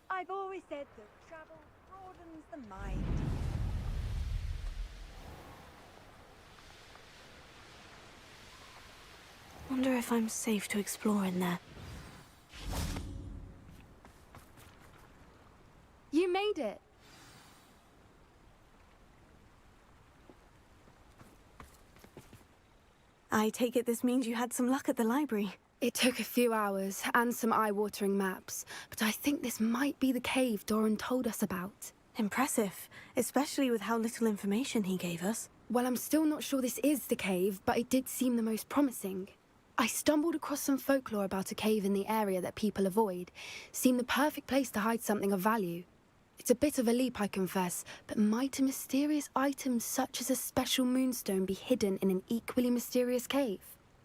I've always said that travel broadens the mind. Wonder if I'm safe to explore in there. You made it! I take it this means you had some luck at the library. It took a few hours and some eye-watering maps, but I think this might be the cave Doran told us about. Impressive, especially with how little information he gave us. Well, I'm still not sure this is the cave, but it did seem the most promising. I stumbled across some folklore about a cave in the area that people avoid. Seemed the perfect place to hide something of value. It's a bit of a leap, I confess, but might a mysterious item such as a special moonstone be hidden in an equally mysterious cave?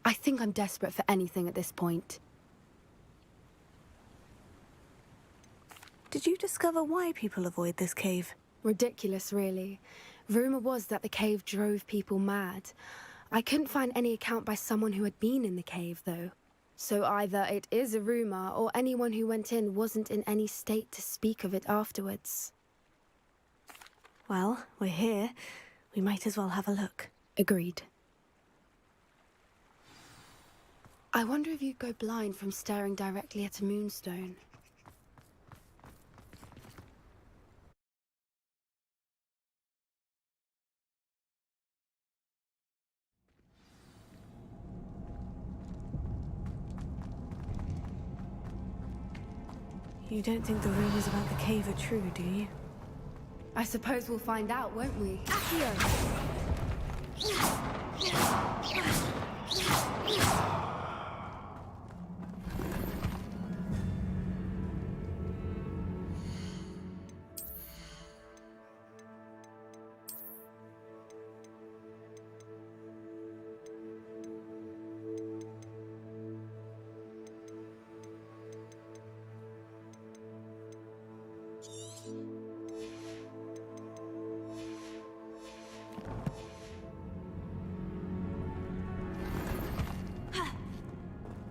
I think I'm desperate for anything at this point. Did you discover why people avoid this cave? Ridiculous, really. Rumor was that the cave drove people mad. I couldn't find any account by someone who had been in the cave, though. So either it is a rumor, or anyone who went in wasn't in any state to speak of it afterwards. Well, we're here. We might as well have a look. Agreed. I wonder if you'd go blind from staring directly at a moonstone. You don't think the rumors about the cave are true, do you? I suppose we'll find out, won't we? Accio!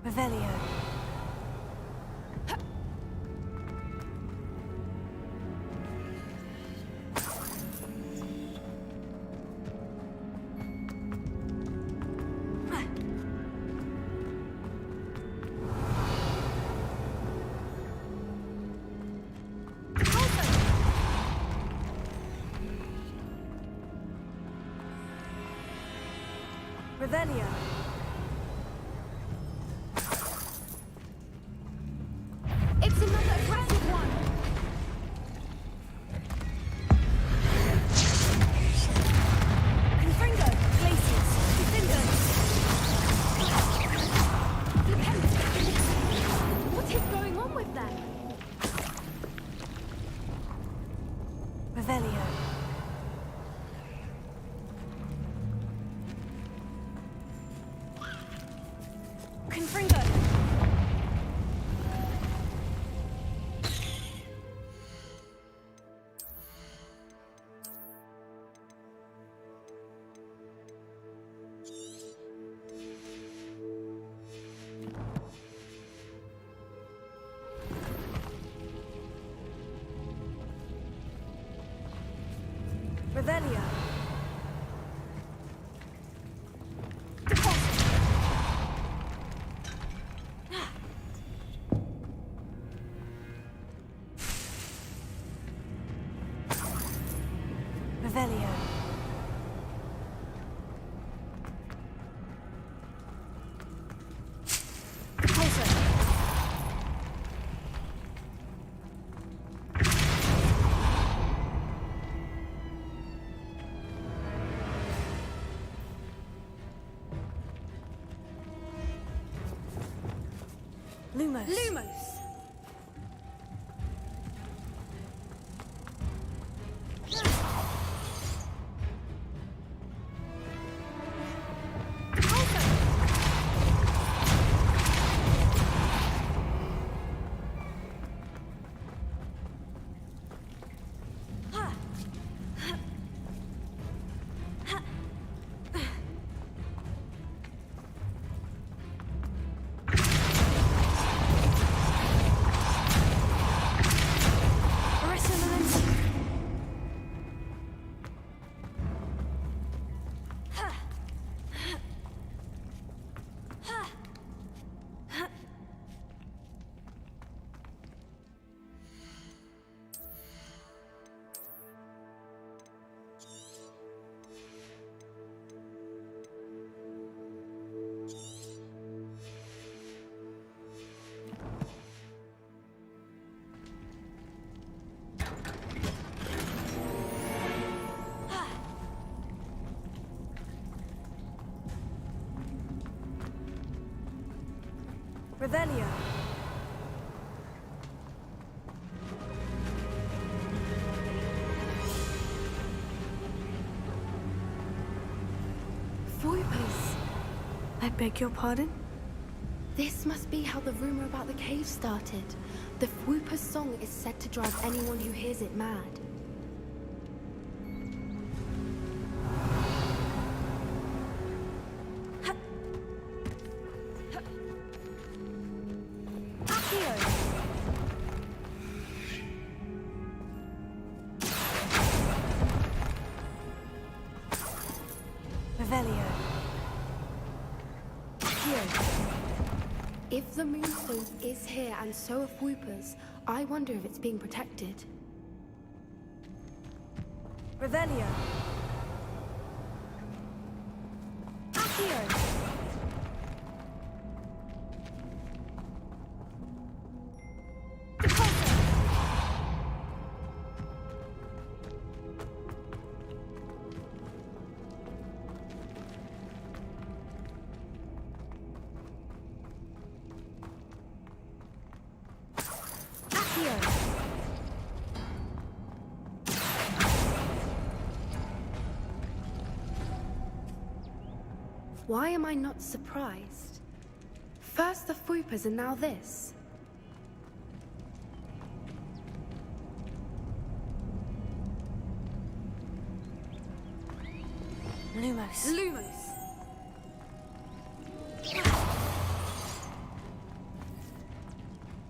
Revelio. Revelio. It's another aggressive one! Confringo! Glaciers! Defenders! What is going on with them? Revelio. Confringo! Revelio. Revelio. Lumos. Lumos! Revelio. Phoebus! I beg your pardon? This must be how the rumor about the cave started. The Whooper's song is said to drive anyone who hears it mad. Revelio. If the Moonstone is here and so are Whoopers, I wonder if it's being protected. Revelio. Accio. Why am I not surprised? First the Whoopers and now this. Lumos. Lumos!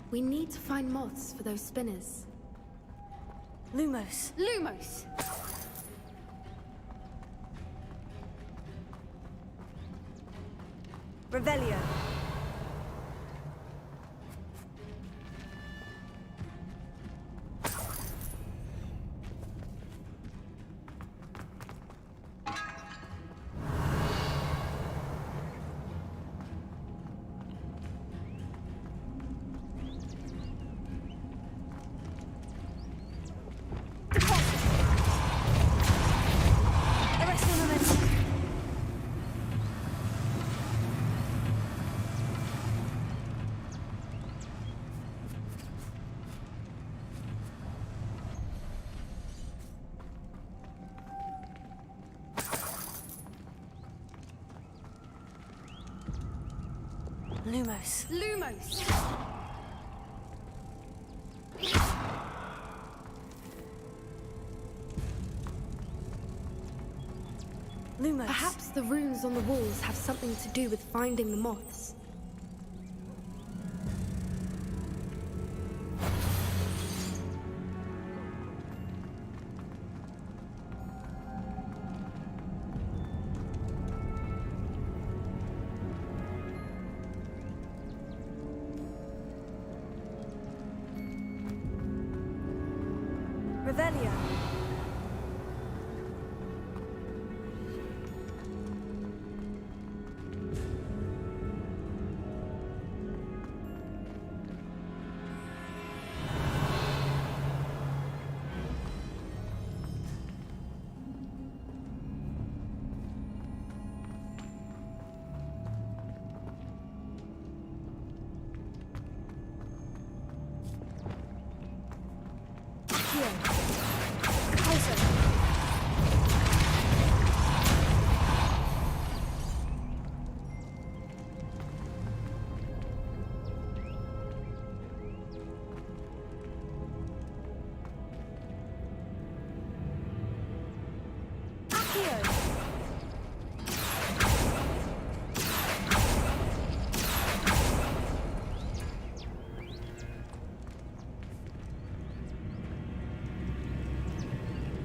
We need to find moths for those spinners. Lumos. Lumos! Revelio. Lumos. Lumos! Lumos. Perhaps the runes on the walls have something to do with finding the moths. Revelio. Accio. Closer.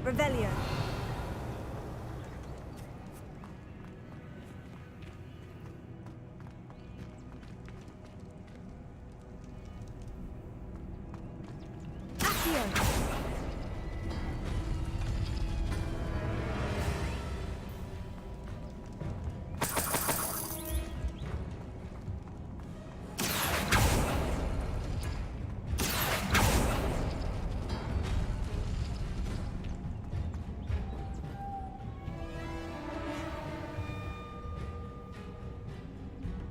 Revelio. Accio.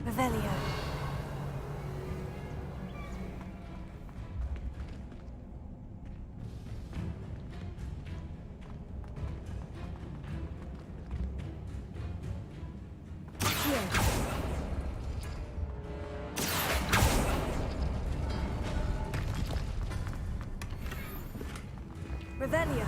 Revelio. Revelio.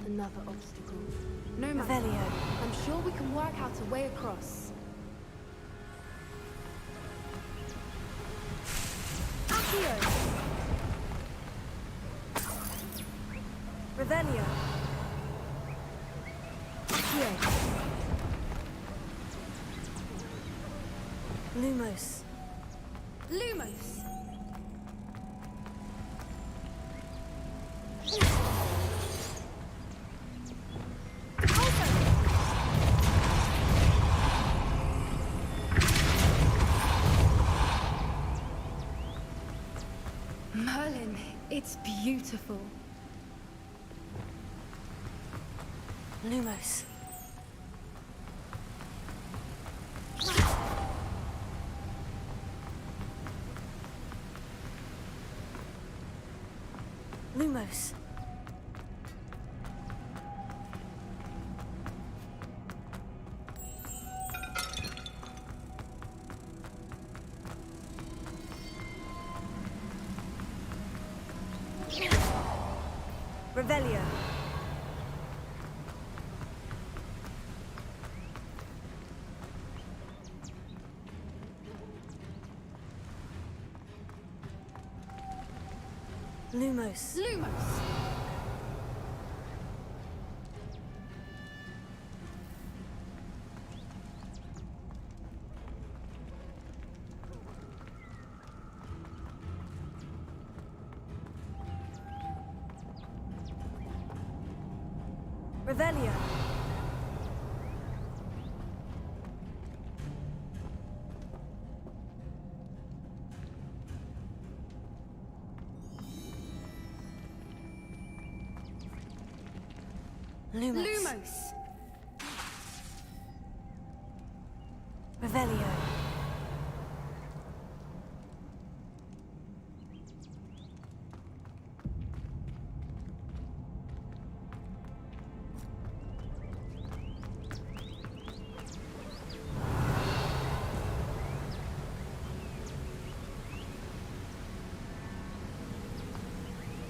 Another obstacle. No matter. Revelio. I'm sure we can work out a way across. Accio. Revelio. Accio. Lumos. Lumos. Merlin, it's beautiful. Lumos. Lumos. Revelio. Lumos. Lumos. Revelio. Lumos. Lumos. Revelio.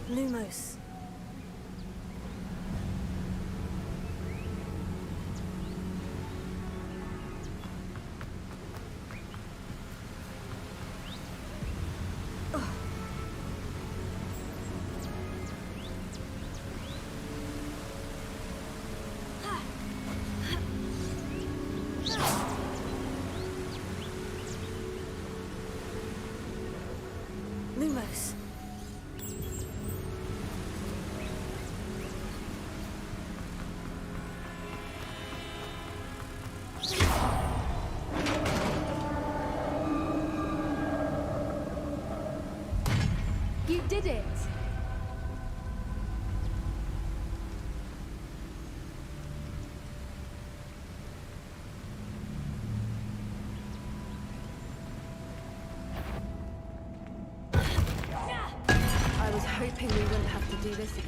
Lumos. Lumos. You did it! I was hoping we wouldn't have to do this again.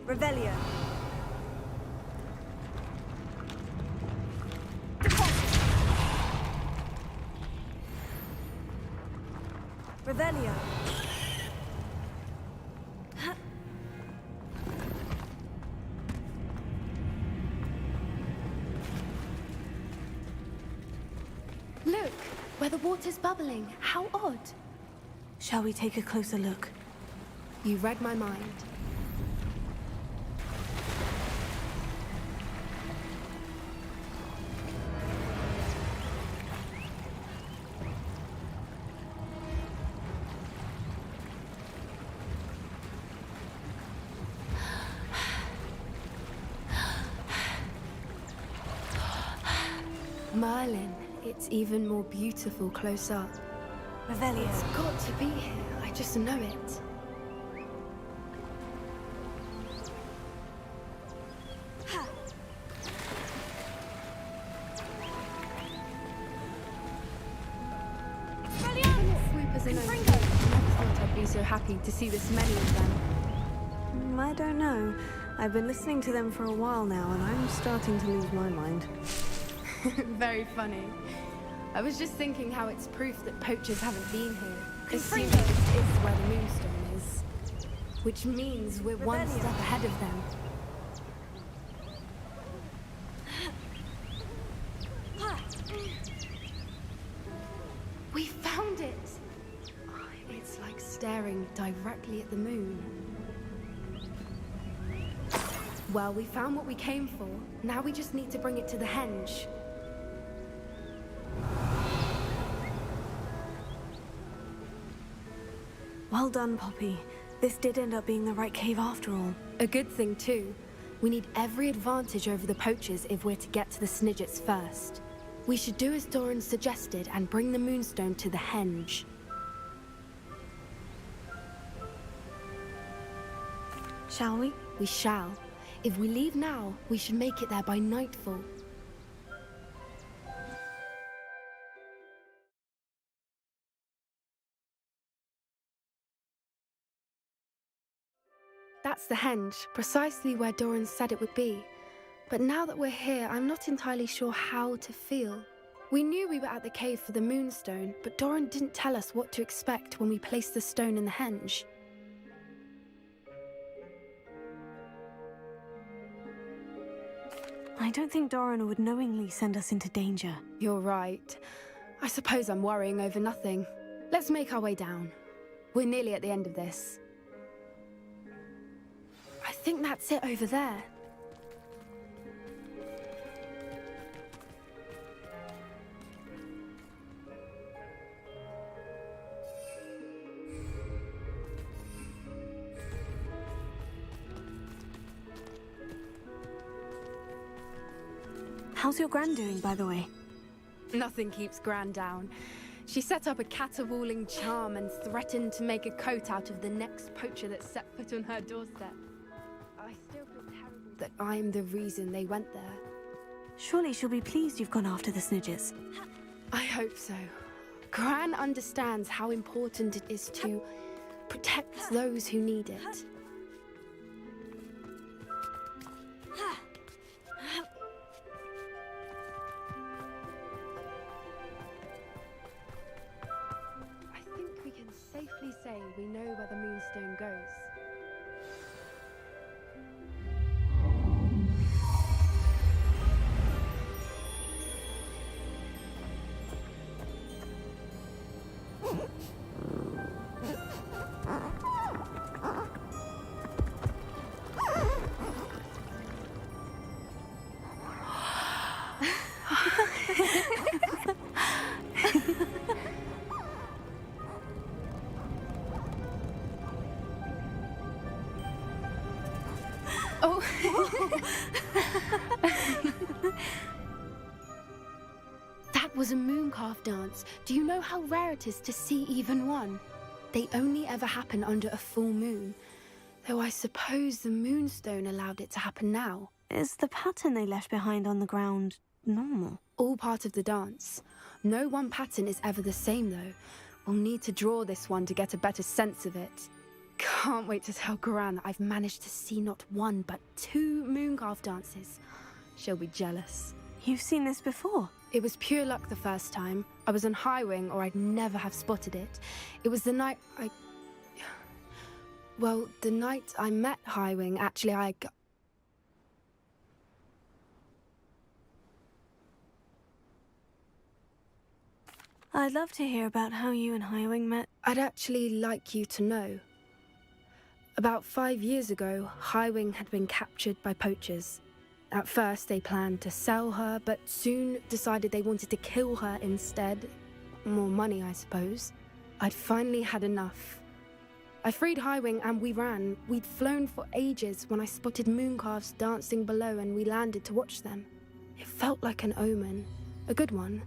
Revelio. Revelio. Look, where the water's bubbling. How odd. Shall we take a closer look? You read my mind. Merlin, it's even more beautiful close up. Revelio. It's got to be here. I just know it. Swoopers and I never thought I'd be so happy to see this many of them. I don't know. I've been listening to them for a while now, and I'm starting to lose my mind. Very funny. I was just thinking how it's proof that poachers haven't been here. Assuming this is where the moonstone is. Which means we're one step ahead of them. We found it! It's like staring directly at the moon. Well, we found what we came for. Now we just need to bring it to the henge. Well done, Poppy. This did end up being the right cave after all. A good thing, too. We need every advantage over the poachers if we're to get to the Snidgets first. We should do as Doran suggested and bring the moonstone to the henge. Shall we? We shall. If we leave now, we should make it there by nightfall. That's the henge, precisely where Doran said it would be. But now that we're here, I'm not entirely sure how to feel. We knew we were at the cave for the moonstone, but Doran didn't tell us what to expect when we placed the stone in the henge. I don't think Doran would knowingly send us into danger. You're right. I suppose I'm worrying over nothing. Let's make our way down. We're nearly at the end of this. I think that's it over there. How's your Gran doing, by the way? Nothing keeps Gran down. She set up a caterwauling charm and threatened to make a coat out of the next poacher that set foot on her doorstep. I still feel terrible that I'm the reason they went there. Surely she'll be pleased you've gone after the Snidgets. I hope so. Gran understands how important it is to protect those who need it. I think we can safely say we know where the Moonstone goes. Oh. That was a mooncalf dance. Do you know how rare it is to see even one? They only ever happen under a full moon. Though I suppose the Moonstone allowed it to happen now. Is the pattern they left behind on the ground normal? All part of the dance. No one pattern is ever the same, though. We'll need to draw this one to get a better sense of it. Can't wait to tell Gran that I've managed to see not one, but 2 mooncalf dances. She'll be jealous. You've seen this before? It was pure luck the first time. I was on Highwing, or I'd never have spotted it. It was the night Well, the night I met Highwing, actually, I'd love to hear about how you and Highwing met. I'd actually like you to know. About 5 years ago, Highwing had been captured by poachers. At first, they planned to sell her, but soon decided they wanted to kill her instead. More money, I suppose. I'd finally had enough. I freed Highwing and we ran. We'd flown for ages when I spotted mooncalves dancing below and we landed to watch them. It felt like an omen. A good one.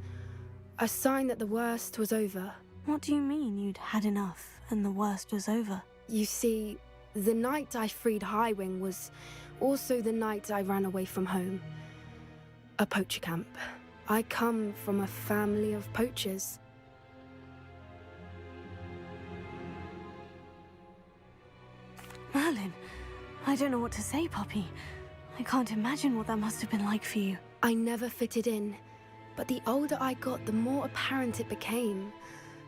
A sign that the worst was over. What do you mean you'd had enough and the worst was over? You see, the night I freed Highwing was also the night I ran away from home. A poacher camp. I come from a family of poachers. Merlin, I don't know what to say, Poppy. I can't imagine what that must have been like for you. I never fitted in, but the older I got, the more apparent it became.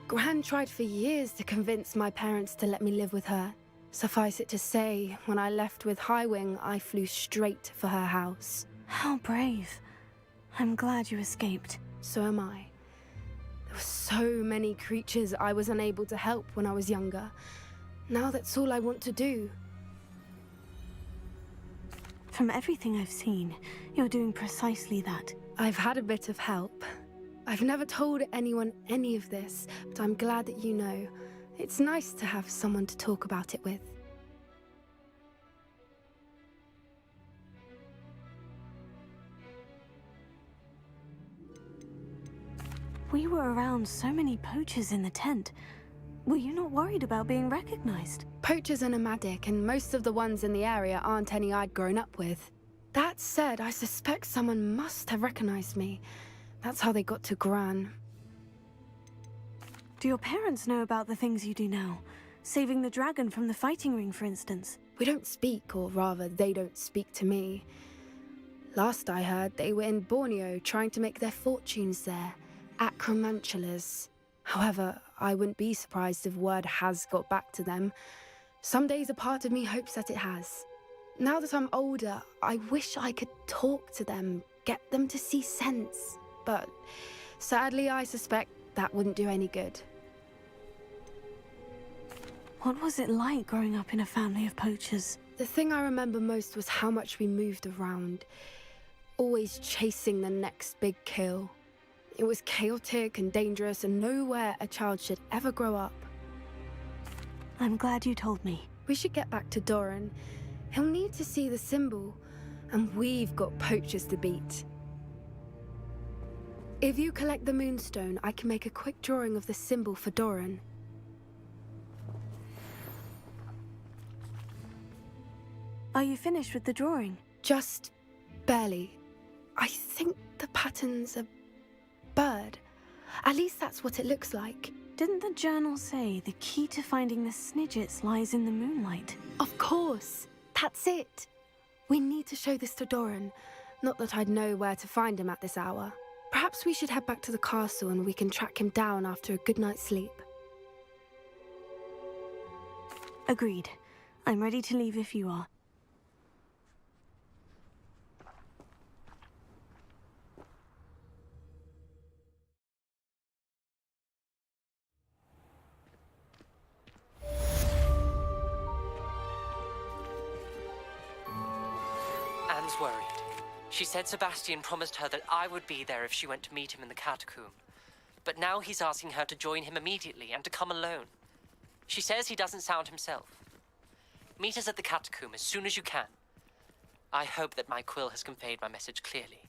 Gran tried for years to convince my parents to let me live with her. Suffice it to say, when I left with Highwing, I flew straight for her house. How brave. I'm glad you escaped. So am I. There were so many creatures I was unable to help when I was younger. Now that's all I want to do. From everything I've seen, you're doing precisely that. I've had a bit of help. I've never told anyone any of this, but I'm glad that you know. It's nice to have someone to talk about it with. We were around so many poachers in the tent. Were you not worried about being recognized? Poachers are nomadic, and most of the ones in the area aren't any I'd grown up with. That said, I suspect someone must have recognized me. That's how they got to Gran. Do your parents know about the things you do now? Saving the dragon from the fighting ring, for instance? We don't speak, or rather, they don't speak to me. Last I heard, they were in Borneo trying to make their fortunes there, acromantulas. However, I wouldn't be surprised if word has got back to them. Some days a part of me hopes that it has. Now that I'm older, I wish I could talk to them, get them to see sense. But sadly, I suspect that wouldn't do any good. What was it like growing up in a family of poachers? The thing I remember most was how much we moved around, always chasing the next big kill. It was chaotic and dangerous and nowhere a child should ever grow up. I'm glad you told me. We should get back to Doran. He'll need to see the symbol, and we've got poachers to beat. If you collect the Moonstone, I can make a quick drawing of the symbol for Doran. Are you finished with the drawing? Just barely. I think the pattern's a bird. At least that's what it looks like. Didn't the journal say the key to finding the Snidgets lies in the moonlight? Of course. That's it. We need to show this to Doran. Not that I'd know where to find him at this hour. Perhaps we should head back to the castle and we can track him down after a good night's sleep. Agreed. I'm ready to leave if you are. Anne's worried. She said Sebastian promised her that I would be there if she went to meet him in the catacomb. But now he's asking her to join him immediately and to come alone. She says he doesn't sound himself. Meet us at the catacomb as soon as you can. I hope that my quill has conveyed my message clearly.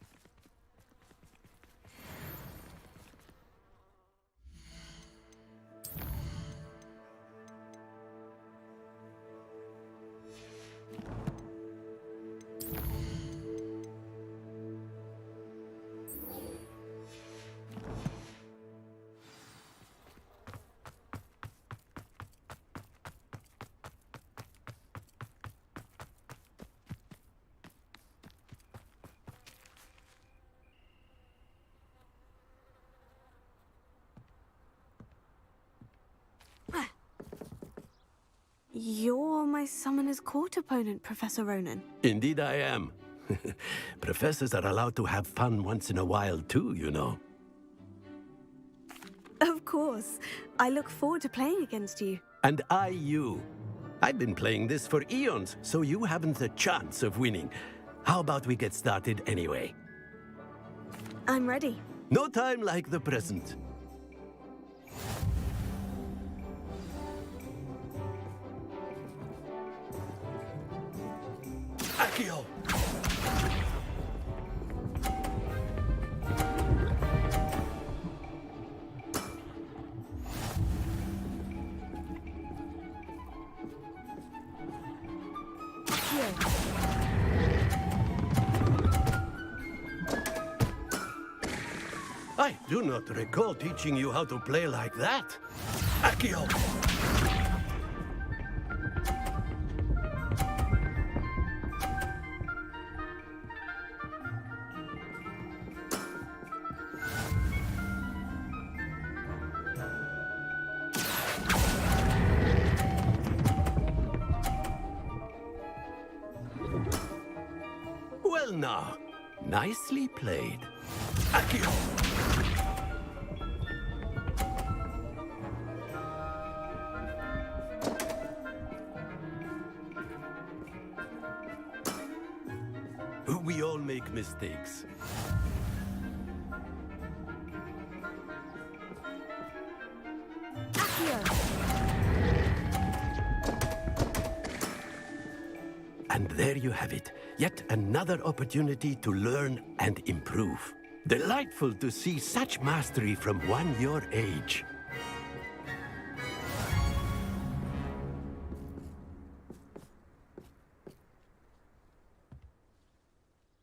You're my Summoner's Court opponent, Professor Ronan. Indeed I am. Professors are allowed to have fun once in a while too, you know. Of course. I look forward to playing against you. And I you. I've been playing this for eons, so you haven't a chance of winning. How about we get started anyway? I'm ready. No time like the present. Accio! I do not recall teaching you how to play like that. Accio! Well now, nicely played. Accio! We all make mistakes. And there you have it. Yet another opportunity to learn and improve. Delightful to see such mastery from one your age.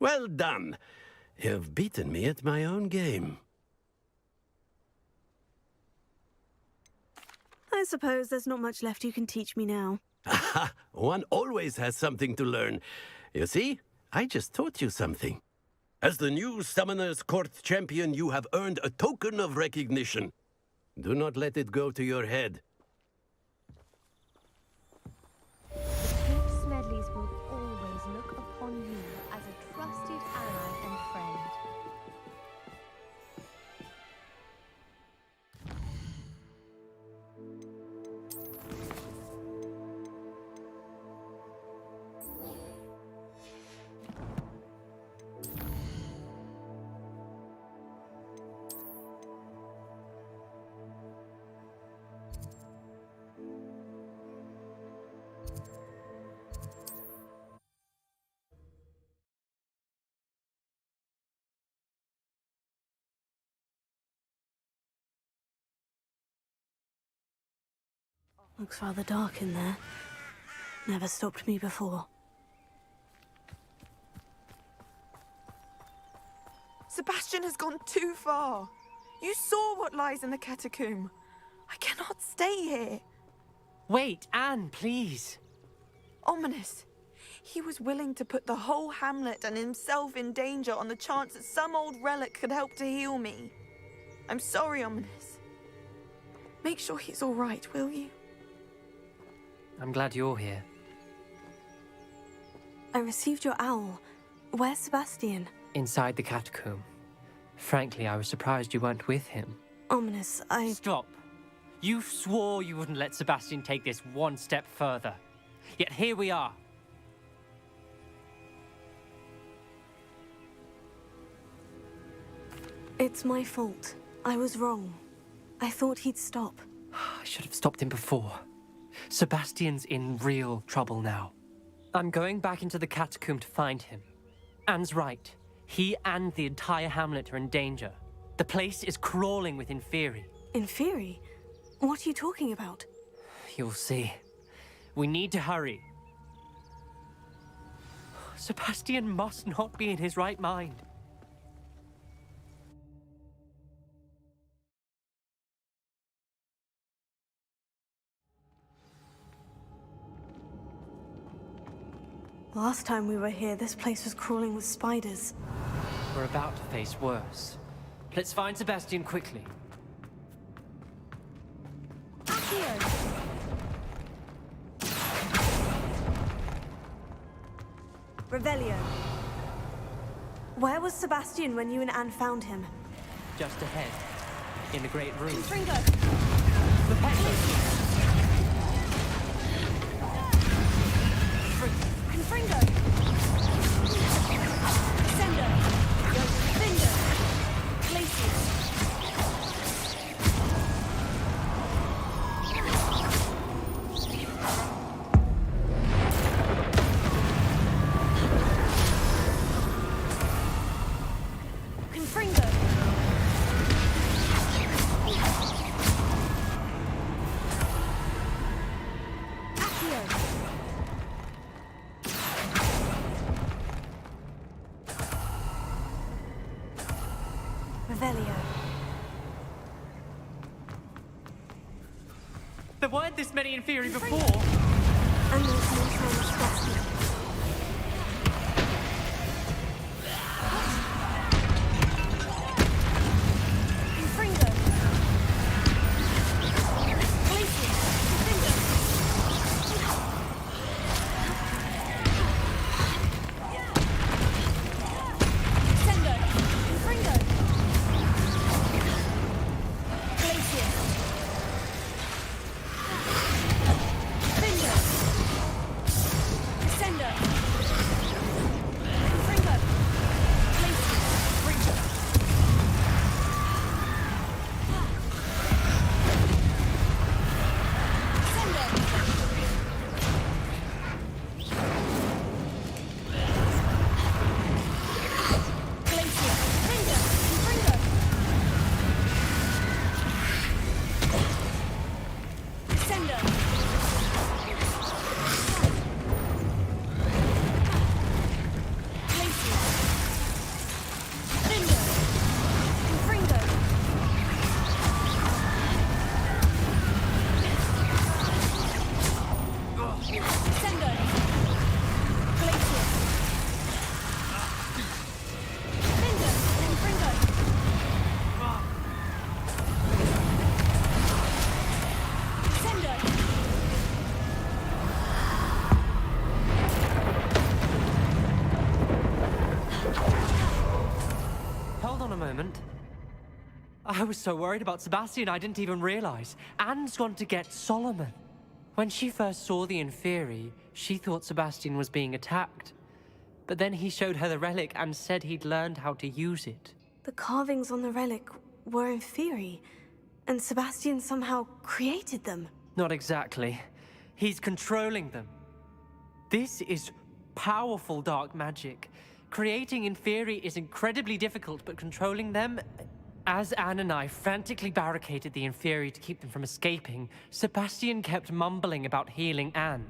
Well done. You've beaten me at my own game. I suppose there's not much left you can teach me now. Aha! One always has something to learn. You see, I just taught you something. As the new Summoner's Court champion, you have earned a token of recognition. Do not let it go to your head. The Chief Smedleys will always look upon you as a trusted ally and friend. Looks rather dark in there. Never stopped me before. Sebastian has gone too far. You saw what lies in the catacomb. I cannot stay here. Wait, Anne, please. Ominous. He was willing to put the whole hamlet and himself in danger on the chance that some old relic could help to heal me. I'm sorry, Ominous. Make sure he's all right, will you? I'm glad you're here. I received your owl. Where's Sebastian? Inside the catacomb. Frankly, I was surprised you weren't with him. Ominous, Stop. You swore you wouldn't let Sebastian take this one step further. Yet here we are. It's my fault. I was wrong. I thought he'd stop. I should have stopped him before. Sebastian's in real trouble now. I'm going back into the catacomb to find him. Anne's right. He and the entire hamlet are in danger. The place is crawling with Inferi. Inferi? What are you talking about? You'll see. We need to hurry. Sebastian must not be in his right mind. Last time we were here, this place was crawling with spiders. We're about to face worse. Let's find Sebastian quickly. Revelio. Where was Sebastian when you and Anne found him? Just ahead. In the great room. Confringo! The peasants! Confringo! Sendo! Findo! Glacius! Confringo! Accio! Revelio. There weren't this many Inferi before! And there's no sign of Sebastian. Confringo. Glacius. Confringo. Sendo. Confringo. Glacius. Findo. Sendo. Confringo. Glacius. Hold on a moment. I was so worried about Sebastian I didn't even realize. Anne's gone to get Solomon. When she first saw the Inferi, she thought Sebastian was being attacked. But then he showed her the relic and said he'd learned how to use it. The carvings on the relic were Inferi, and Sebastian somehow created them. Not exactly. He's controlling them. This is powerful dark magic. Creating Inferi is incredibly difficult, but controlling them... As Anne and I frantically barricaded the Inferi to keep them from escaping, Sebastian kept mumbling about healing Anne.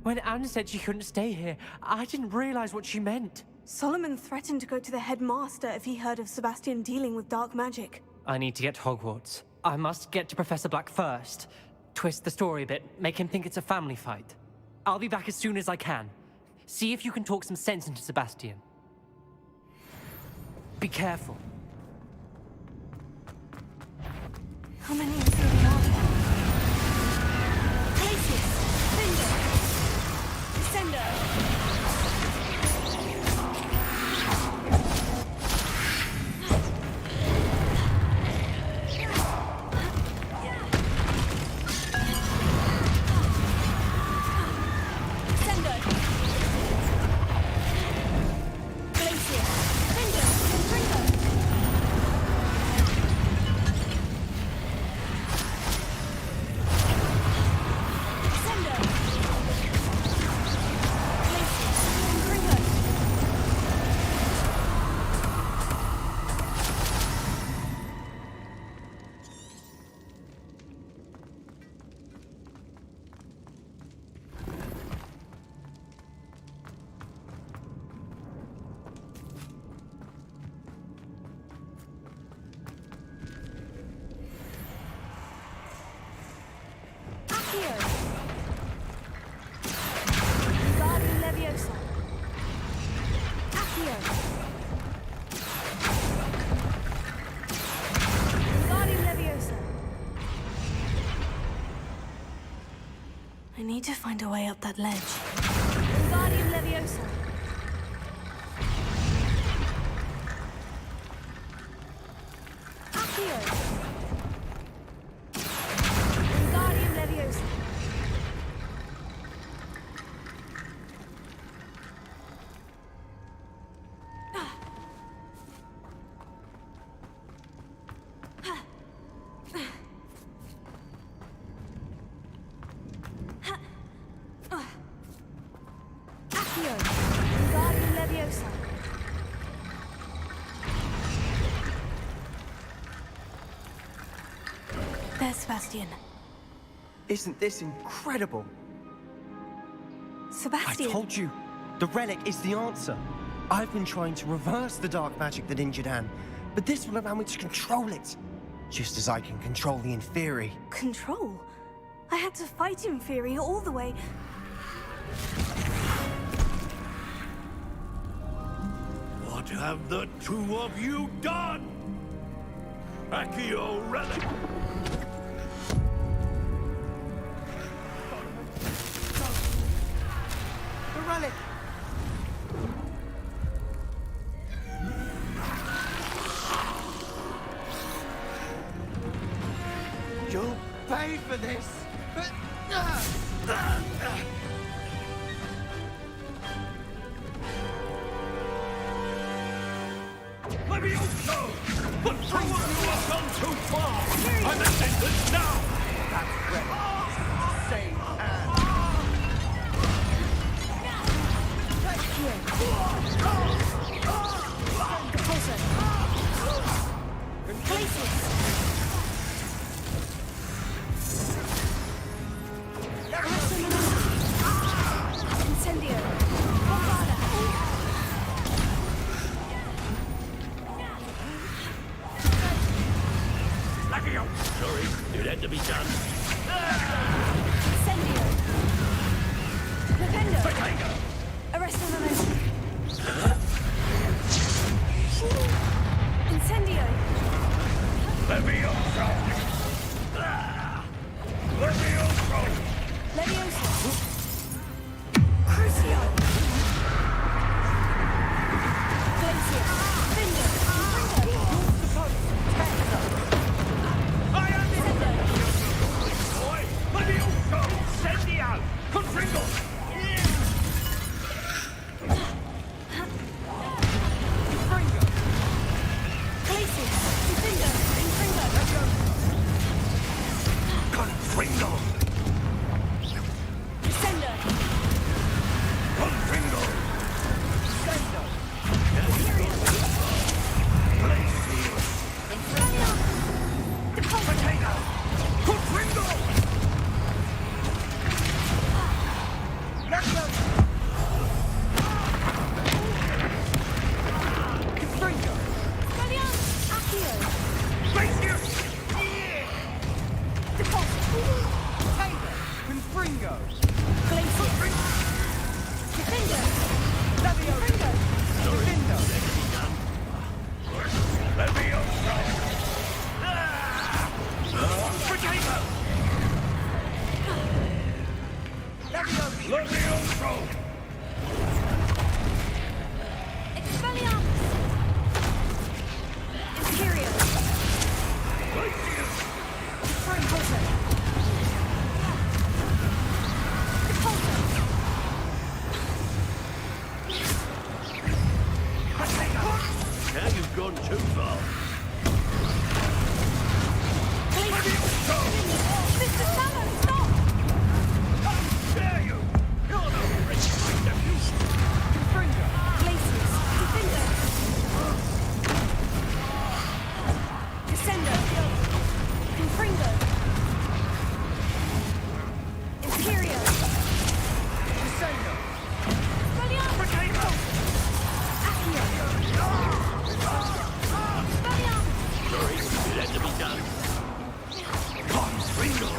When Anne said she couldn't stay here, I didn't realize what she meant. Solomon threatened to go to the headmaster if he heard of Sebastian dealing with dark magic. I need to get to Hogwarts. I must get to Professor Black first. Twist the story a bit, make him think it's a family fight. I'll be back as soon as I can. See if you can talk some sense into Sebastian. Be careful. How many including are there? Places! Finger! Descender! I need to find a way up that ledge. Wingardium Leviosa. Accio. Wingardium Leviosa. Wingardium Leviosa. There's Sebastian. Isn't this incredible? Sebastian! I told you, the relic is the answer. I've been trying to reverse the dark magic that injured Anne, but this will allow me to control it. Just as I can control the Inferi. Control? I had to fight Inferi all the way. What have the two of you done? Accio relic! The relic! You'll pay for this! Levioso! The two of you have gone too far! I'm a sentence now! That's relic! Save Anne! Incendio. Bombada. Accio! Sorry, it had to be done. Incendio. Defender. Potato! Arresto momentum. Incendio. Levioso! Levioso! Leviosa. Crucio. Glacier. Finger. I am boy! Levioso! Incendio! Confringo! Glacier. Finger. Confringo! Descender. Confringo! Potato! Confringo! Galleon. Accio. Space Confringo! Defender! Levioso! Defendo! Levioso! Potato! Levioso! Levioso! Expelliarmus! Imperial! Impulsor! Repulsor! Now you've gone too far. Mr. Sallow, stop! How dare you! You're no rich kind of you. Confringo! Glacius! Defender! Descender! Confringo! Imperial! Descendo! Expelliarmus! Potato! Accio! Expelliarmus! Sorry, it had to be done. Confringo!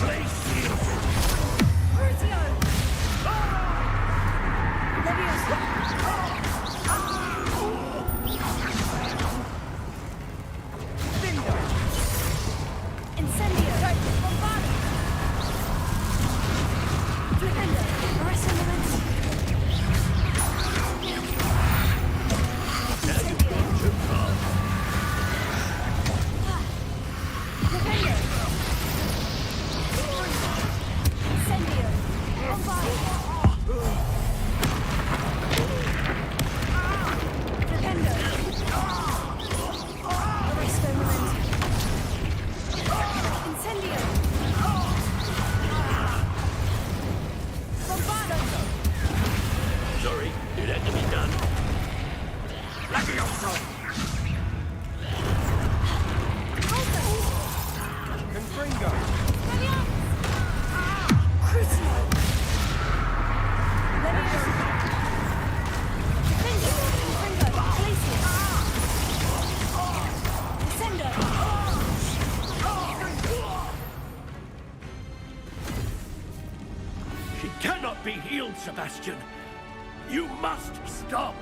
Glacius! Crucio! Leviosa! Defendo! Incendio! Bombarda! Flipendo! Arresto momentum! Incendio! Too far. Flipendo! Incendio! Bombarda! Flipendo! Arresto momentum! Incendio! Bombarda! Sorry, it had to be done. Levioso! Confringo! Crucio! Leviosa! Defender! Confringo! Glacius! Descender! She cannot be healed, Sebastian. You must stop.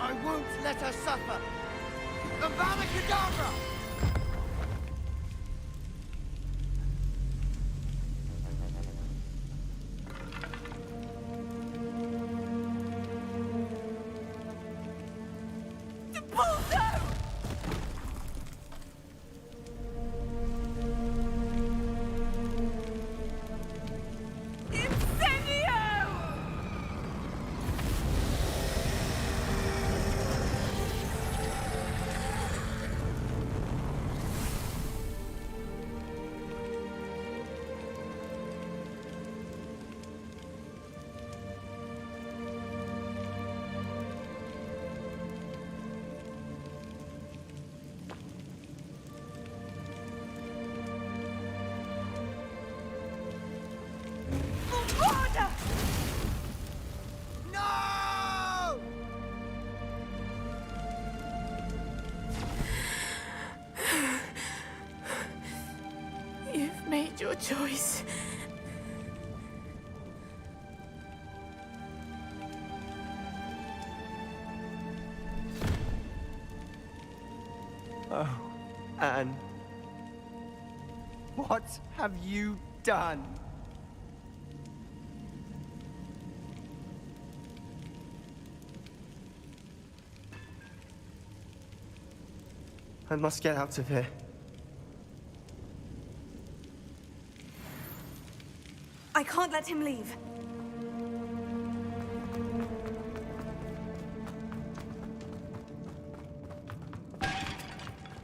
I won't let her suffer! Avada Kedavra! No! You've made your choice. Oh, Anne. What have you done? I must get out of here. I can't let him leave.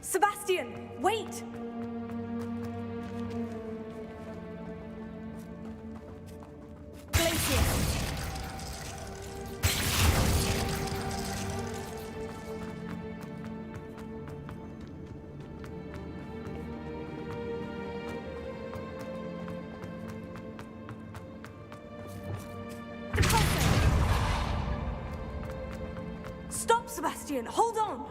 Sebastian, wait! Glacius! Stop, Sebastian! Hold on!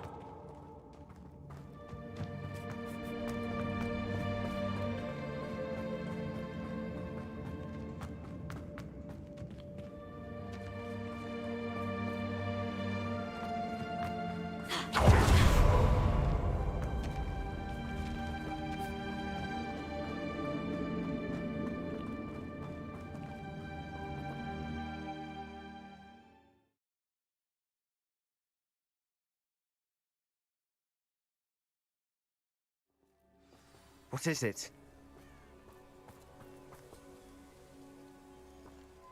What is it?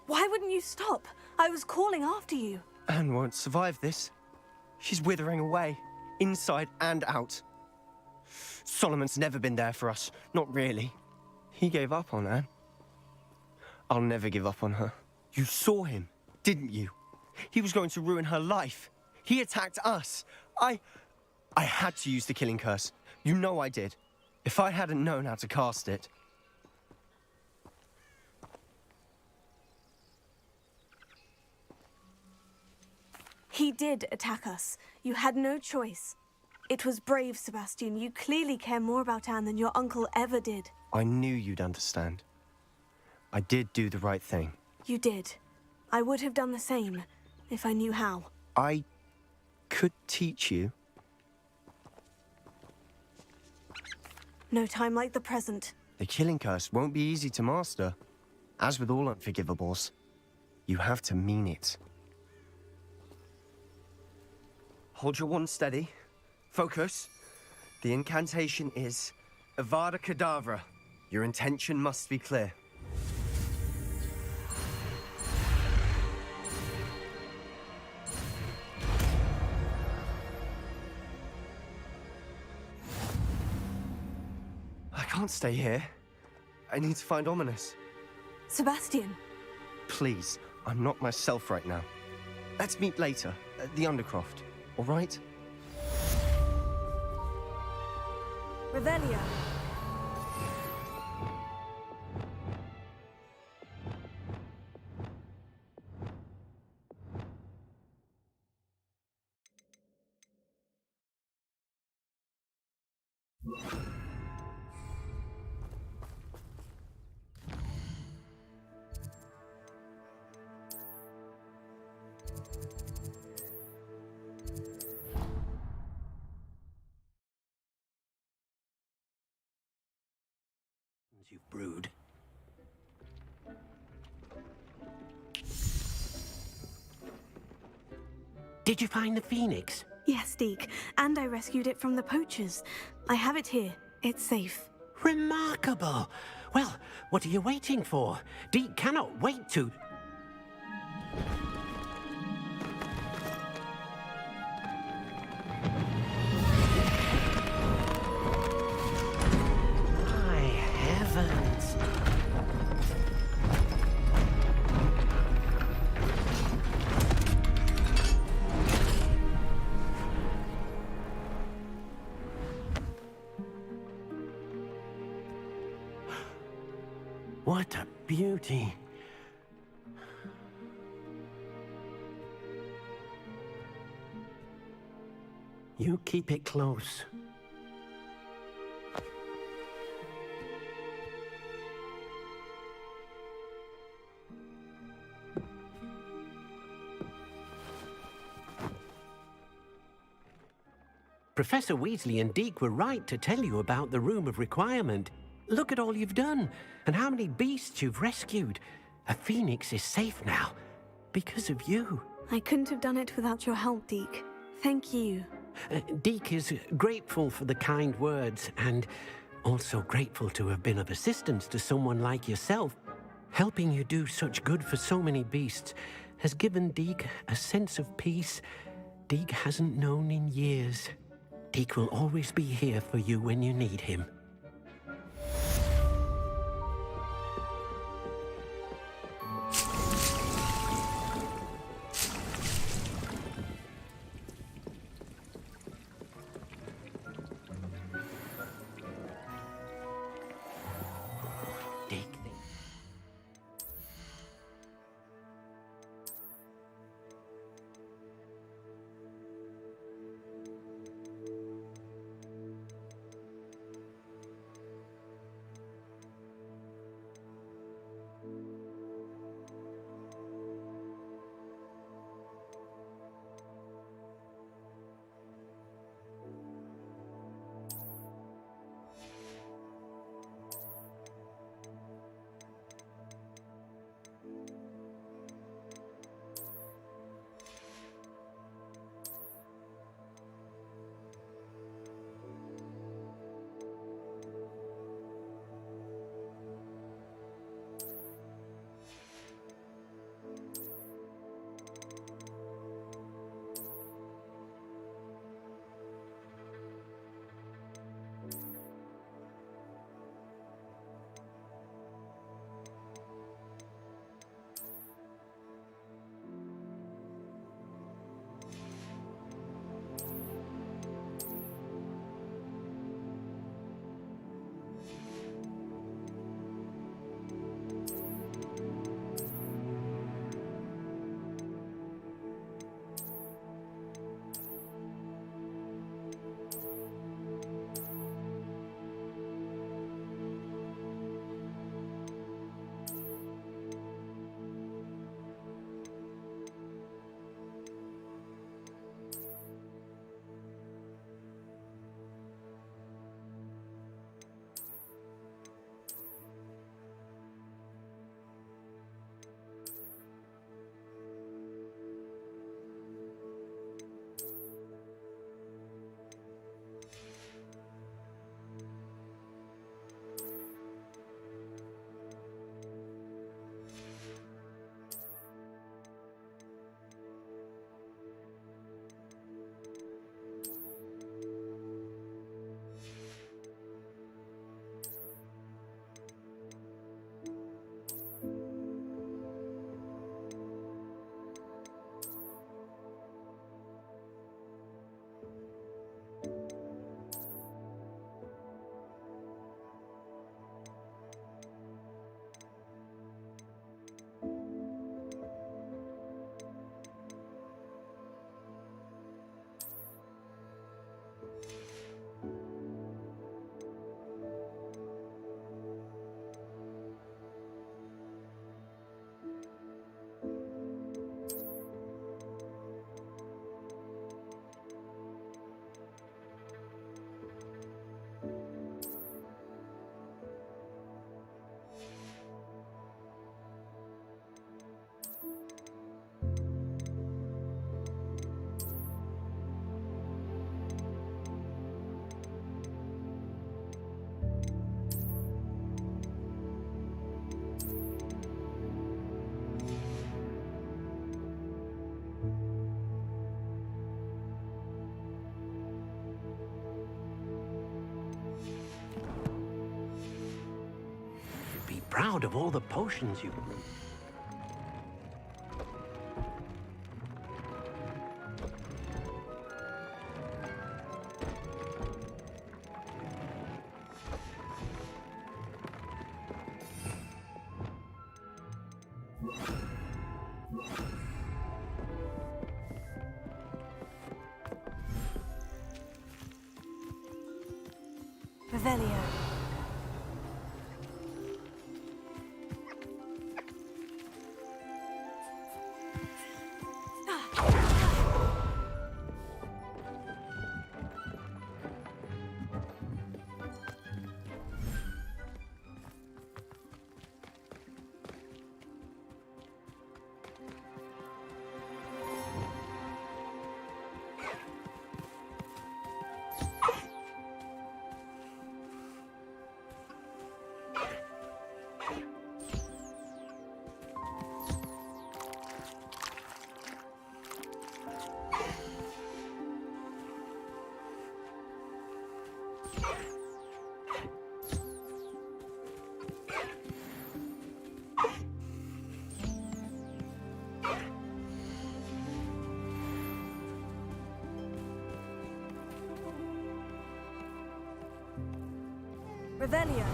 Why wouldn't you stop? I was calling after you. Anne won't survive this. She's withering away, inside and out. Solomon's never been there for us, not really. He gave up on Anne. I'll never give up on her. You saw him, didn't you? He was going to ruin her life. He attacked us. I had to use the killing curse. You know I did. If I hadn't known how to cast it... He did attack us. You had no choice. It was brave, Sebastian. You clearly care more about Anne than your uncle ever did. I knew you'd understand. I did do the right thing. You did. I would have done the same, if I knew how. I could teach you. No time like the present. The killing curse won't be easy to master. As with all unforgivables, you have to mean it. Hold your wand steady. Focus. The incantation is Avada Kedavra. Your intention must be clear. I can't stay here. I need to find Ominous. Sebastian. Please, I'm not myself right now. Let's meet later, at the Undercroft, all right? Revelio. You've brewed. Did you find the phoenix? Yes, Deke. And I rescued it from the poachers. I have it here. It's safe. Remarkable. Well, what are you waiting for? Deke cannot wait to... My heavens. What a beauty. You keep it close. Professor Weasley and Deke were right to tell you about the Room of Requirement. Look at all you've done, and how many beasts you've rescued. A phoenix is safe now, because of you. I couldn't have done it without your help, Deke. Thank you. Deke is grateful for the kind words, and also grateful to have been of assistance to someone like yourself. Helping you do such good for so many beasts has given Deke a sense of peace Deke hasn't known in years. Deke will always be here for you when you need him. proud of all the potions you brew. Revelio. Revelio.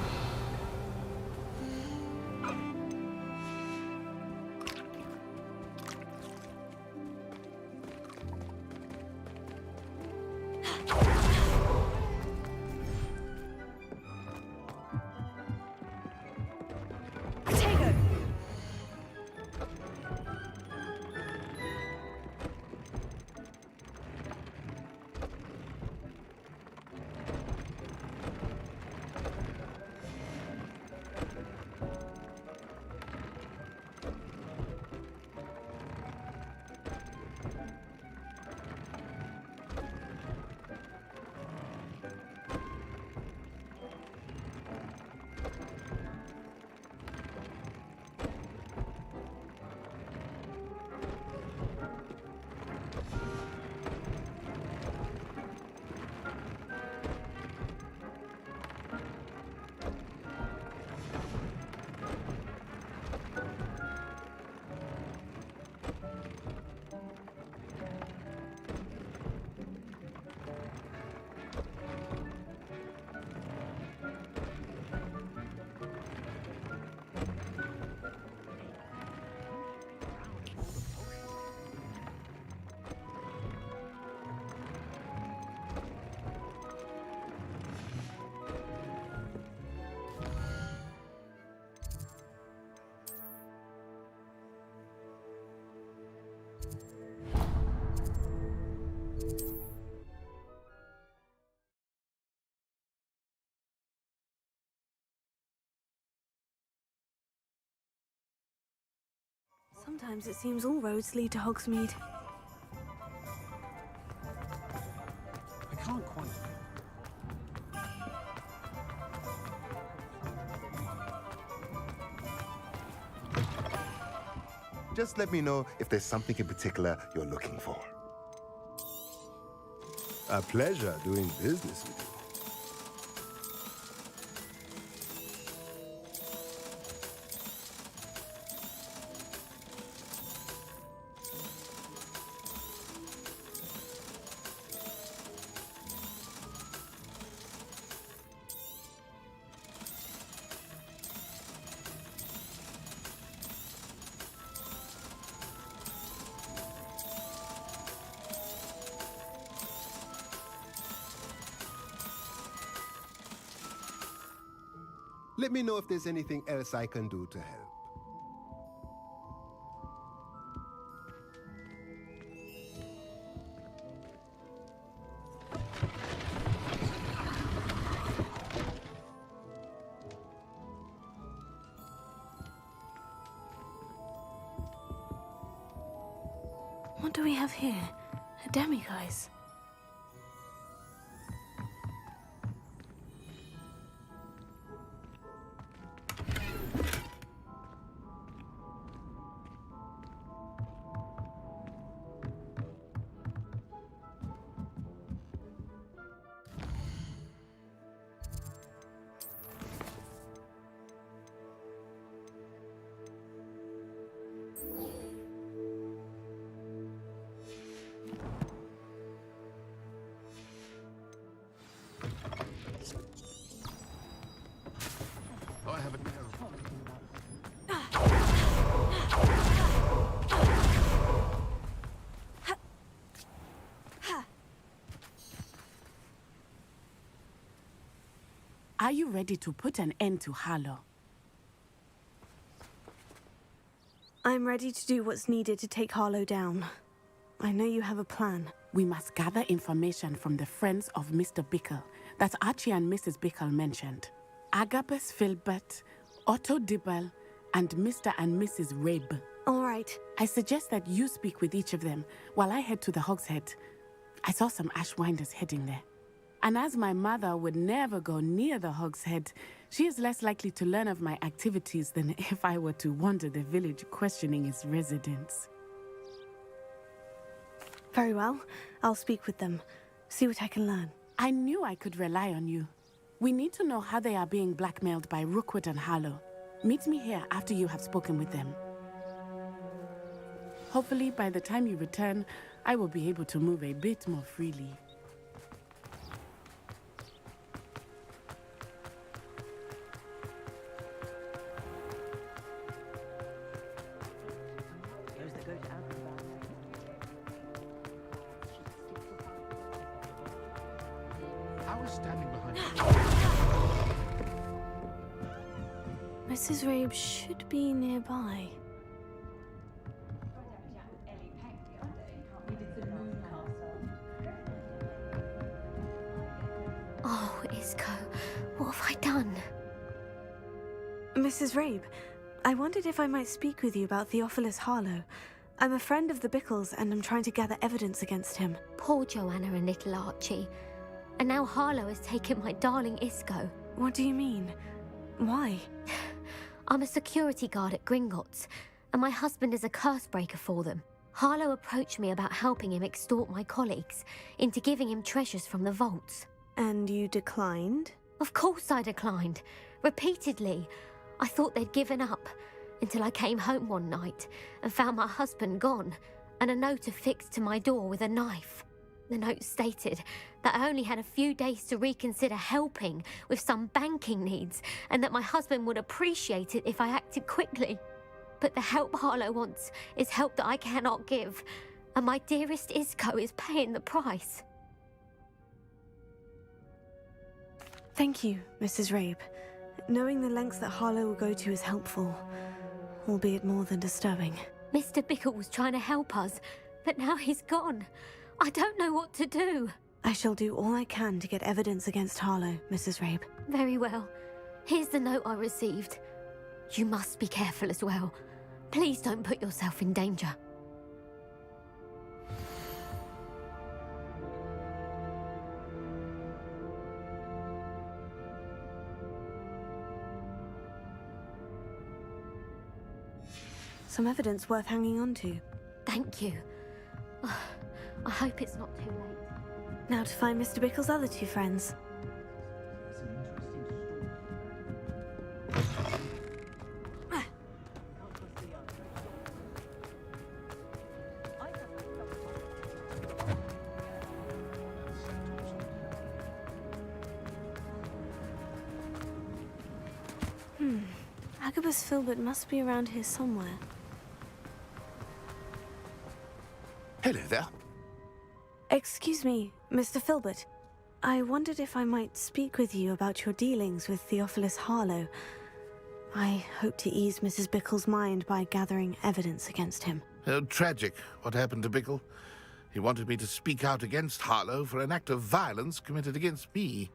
Sometimes it seems all roads lead to Hogsmeade. I can't quite. Just let me know if there's something in particular you're looking for. A pleasure doing business with you. Let me know if there's anything else I can do to help. What do we have here? A demiguise. Oh, I have an arrow. Are you ready to put an end to Harlow? I'm ready to do what's needed to take Harlow down. I know you have a plan. We must gather information from the friends of Mr. Bickle that Archie and Mrs. Bickle mentioned. Agabus Filbert, Otto Dibble, and Mr. and Mrs. Rabe. All right. I suggest that you speak with each of them while I head to the Hogshead. I saw some Ashwinders heading there. And as my mother would never go near the Hogshead, she is less likely to learn of my activities than if I were to wander the village questioning its residents. Very well. I'll speak with them. See what I can learn. I knew I could rely on you. We need to know how they are being blackmailed by Rookwood and Harlow. Meet me here after you have spoken with them. Hopefully, by the time you return, I will be able to move a bit more freely. I was standing behind you. Mrs. Rabe should be nearby. Oh, Isco, what have I done? Mrs. Rabe, I wondered if I might speak with you about Theophilus Harlow. I'm a friend of the Bickles and I'm trying to gather evidence against him. Poor Joanna and little Archie. And now Harlow has taken my darling Isco. What do you mean? Why? I'm a security guard at Gringotts, and my husband is a curse breaker for them. Harlow approached me about helping him extort my colleagues into giving him treasures from the vaults. And you declined? Of course I declined. Repeatedly. I thought they'd given up, until I came home one night and found my husband gone, and a note affixed to my door with a knife. The note stated that I only had a few days to reconsider helping with some banking needs, and that my husband would appreciate it if I acted quickly. But the help Harlow wants is help that I cannot give, and my dearest Isco is paying the price. Thank you, Mrs. Rabe. Knowing the lengths that Harlow will go to is helpful, albeit more than disturbing. Mr. Bickle was trying to help us, but now he's gone. I don't know what to do. I shall do all I can to get evidence against Harlow, Mrs. Rabe. Very well. Here's the note I received. You must be careful as well. Please don't put yourself in danger. Some evidence worth hanging on to. Thank you. I hope it's not too late. Now to find Mr. Bickle's other two friends. Agabus Filbert must be around here somewhere. Hello there. Excuse me, Mr. Filbert. I wondered if I might speak with you about your dealings with Theophilus Harlow. I hope to ease Mrs. Bickle's mind by gathering evidence against him. Tragic, what happened to Bickle. He wanted me to speak out against Harlow for an act of violence committed against me.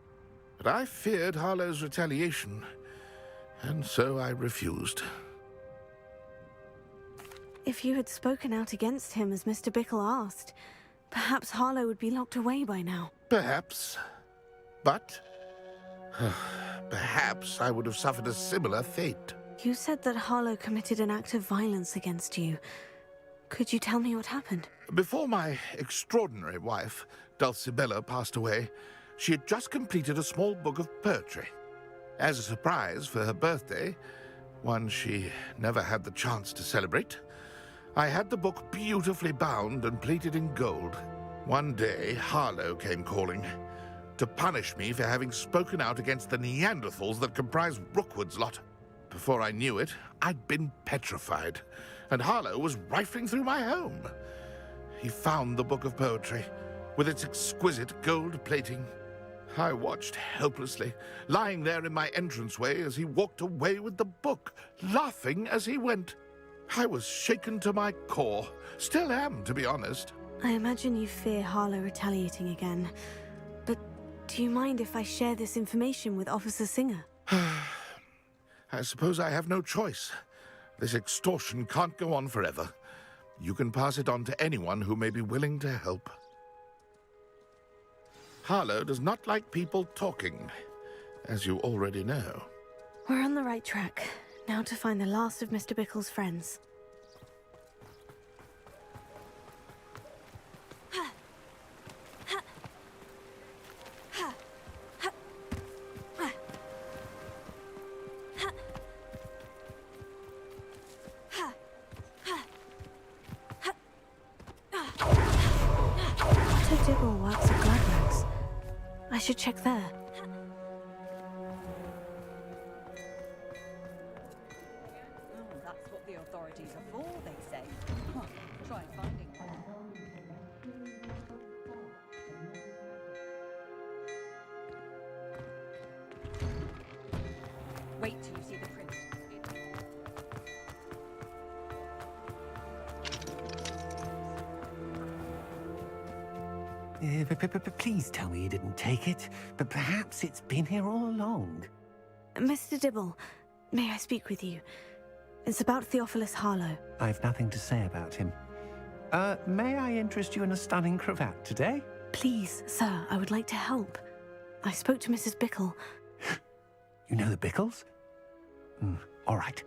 But I feared Harlow's retaliation, and so I refused. If you had spoken out against him as Mr. Bickle asked, perhaps Harlow would be locked away by now. Perhaps. But perhaps I would have suffered a similar fate. You said that Harlow committed an act of violence against you. Could you tell me what happened? Before my extraordinary wife, Dulcibella, passed away, she had just completed a small book of poetry. As a surprise for her birthday, one she never had the chance to celebrate, I had the book beautifully bound and plated in gold. One day, Harlow came calling. to punish me for having spoken out against the Neanderthals that comprise Rookwood's lot. Before I knew it, I'd been petrified, and Harlow was rifling through my home. He found the book of poetry, with its exquisite gold plating. I watched helplessly, lying there in my entranceway as he walked away with the book, laughing as he went. I was shaken to my core. Still am, to be honest. I imagine you fear Harlow retaliating again. But do you mind if I share this information with Officer Singer? I suppose I have no choice. This extortion can't go on forever. You can pass it on to anyone who may be willing to help. Harlow does not like people talking, as you already know. We're on the right track. Now to find the last of Mr. Bickle's friends. Dr. Dibble works at Gladworks. I should check there. That's what the authorities are for, they say. Try finding one. Wait till you see the print. Please tell me you didn't take it, but perhaps it's been here all along. Mr. Dibble, may I speak with you? It's about Theophilus Harlow. I've nothing to say about him. May I interest you in a stunning cravat today? Please, sir, I would like to help. I spoke to Mrs. Bickle. You know the Bickles? All right,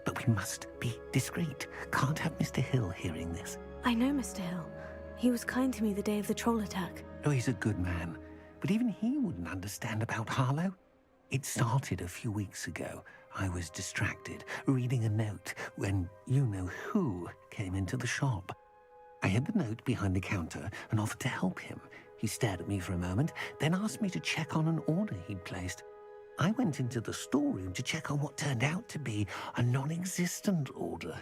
but we must be discreet. Can't have Mr. Hill hearing this. I know Mr. Hill. He was kind to me the day of the troll attack. Oh, he's a good man, but even he wouldn't understand about Harlow. It started a few weeks ago. I was distracted, reading a note, when you-know-who came into the shop. I hid the note behind the counter and offered to help him. He stared at me for a moment, then asked me to check on an order he'd placed. I went into the storeroom to check on what turned out to be a non-existent order.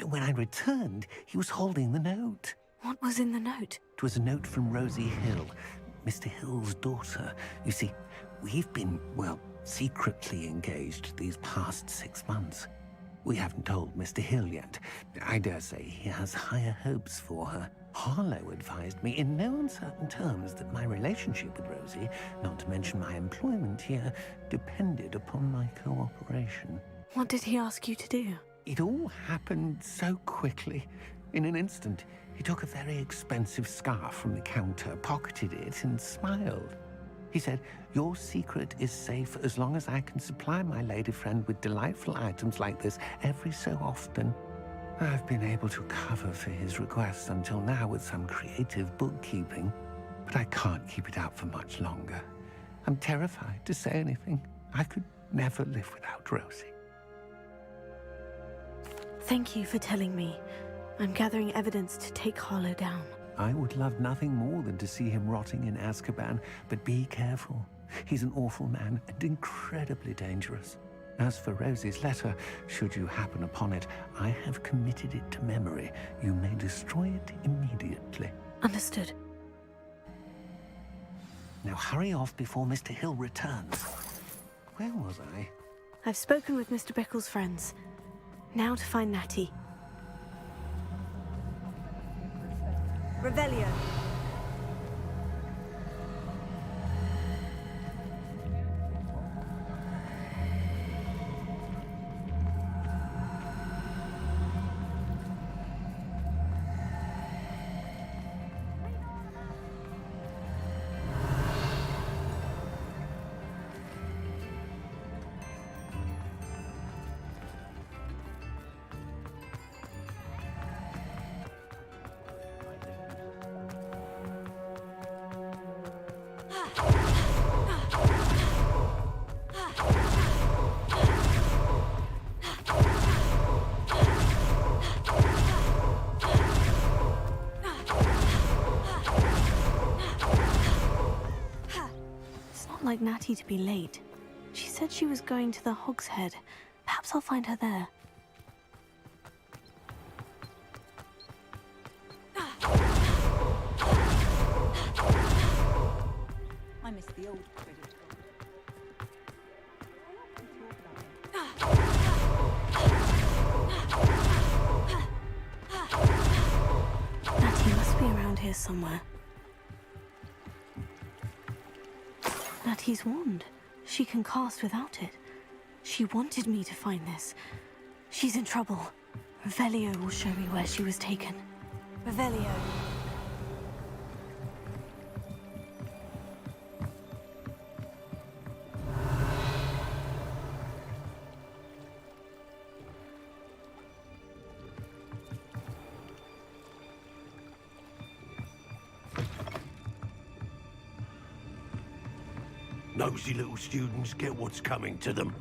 When I returned, he was holding the note. What was in the note? It was a note from Rosie Hill, Mr. Hill's daughter. You see, we've been, well, secretly engaged these past 6 months. We haven't told Mr. Hill yet. I dare say he has higher hopes for her. Harlow advised me in no uncertain terms that my relationship with Rosie, not to mention my employment here, depended upon my cooperation. What did he ask you to do? It all happened so quickly. In an instant, he took a very expensive scarf from the counter, pocketed it, and smiled. He said, "Your secret is safe as long as I can supply my lady friend with delightful items like this every so often." I've been able to cover for his requests until now with some creative bookkeeping, but I can't keep it out for much longer. I'm terrified to say anything. I could never live without Rosie. Thank you for telling me. I'm gathering evidence to take Harlow down. I would love nothing more than to see him rotting in Azkaban, but be careful. He's an awful man and incredibly dangerous. As for Rosie's letter, should you happen upon it, I have committed it to memory. You may destroy it immediately. Understood. Now hurry off before Mr. Hill returns. Where was I? I've spoken with Mr. Bickle's friends. Now to find Natty. Revelio. like Natty to be late. She said she was going to the Hog's Head. Perhaps I'll find her there. I miss the old credit card. Natty must be around here somewhere. Natty's wand. She can cast without it. She wanted me to find this. She's in trouble. Revelio will show me where she was taken. Revelio. Nosy little students get what's coming to them.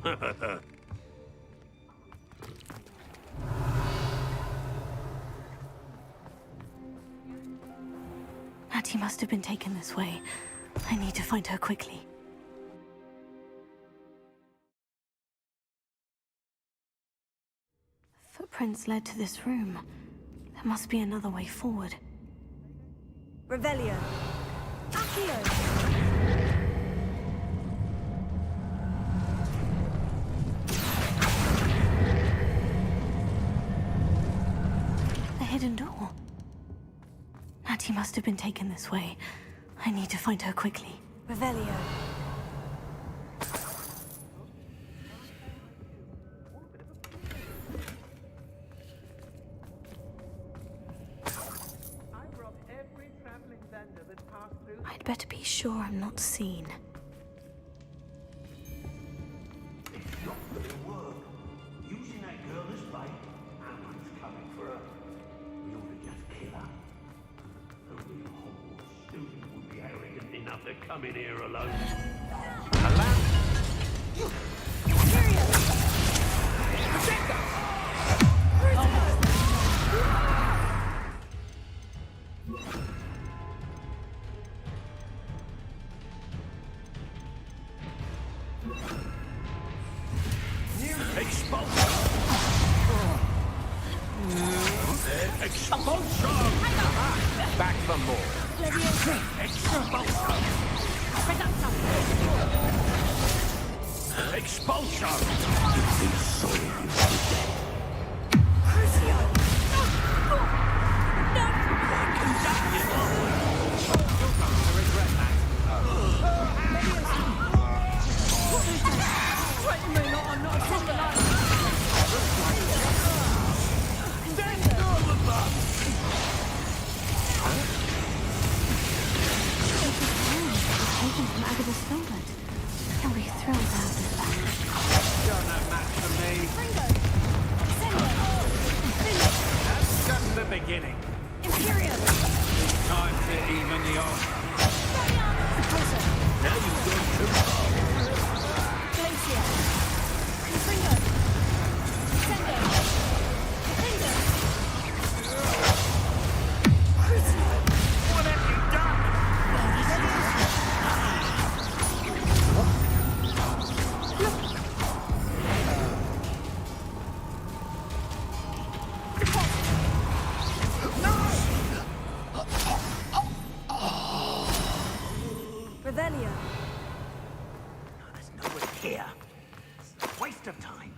Natty must have been taken this way. I need to find her quickly. Footprints led to this room. There must be another way forward. Revelio. Accio. Hidden door. Natty must have been taken this way. I need to find her quickly. Revelio. I'd better be sure I'm not seen. Using that girl this way, Ammon's coming for her. We ought to just kill her. Only a Hogwarts student would be arrogant enough to come in here alone. Back for more. Expulsion! These souls Taken from Agatha's Filbert. He'll be thrilled to have this back. You're no match for me. That's just the beginning. Imperium. It's time to even the odds. Now you've gone too far. Glacier. Confringo. Sendo. Defender. What have you done? Revelio. There's nobody here. It's a waste of time.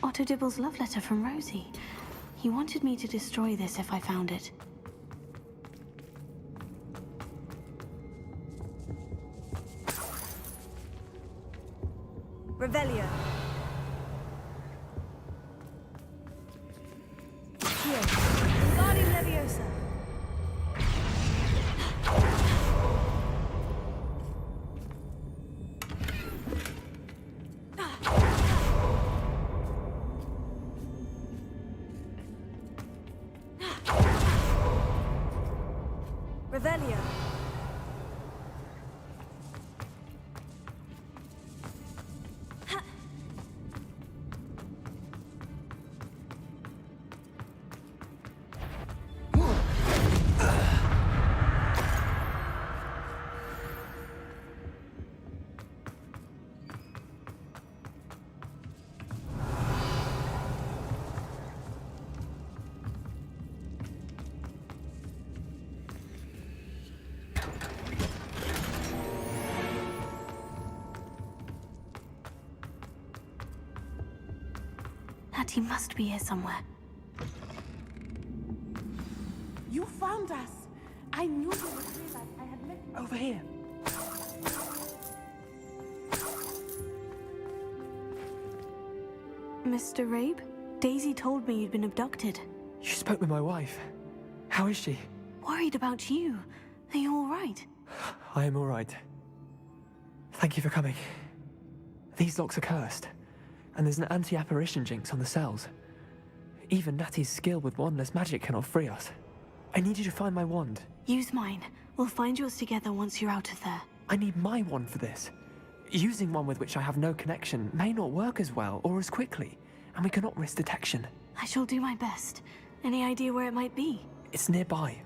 Otto Dibble's love letter from Rosie. He wanted me to destroy this if I found it. Revelio. Here. Guardian Leviosa. Natty must be here somewhere. You found us. I knew you would realize I had left you. Over here. Mr. Rabe, Daisy told me you'd been abducted. You spoke with my wife. How is she? Worried about you. Are you all right? I am all right. Thank you for coming. These locks are cursed, and there's an anti-apparition jinx on the cells. Even Natty's skill with wandless magic cannot free us. I need you to find my wand. Use mine. We'll find yours together once you're out of there. I need my wand for this. Using one with which I have no connection may not work as well or as quickly, and we cannot risk detection. I shall do my best. Any idea where it might be? It's nearby.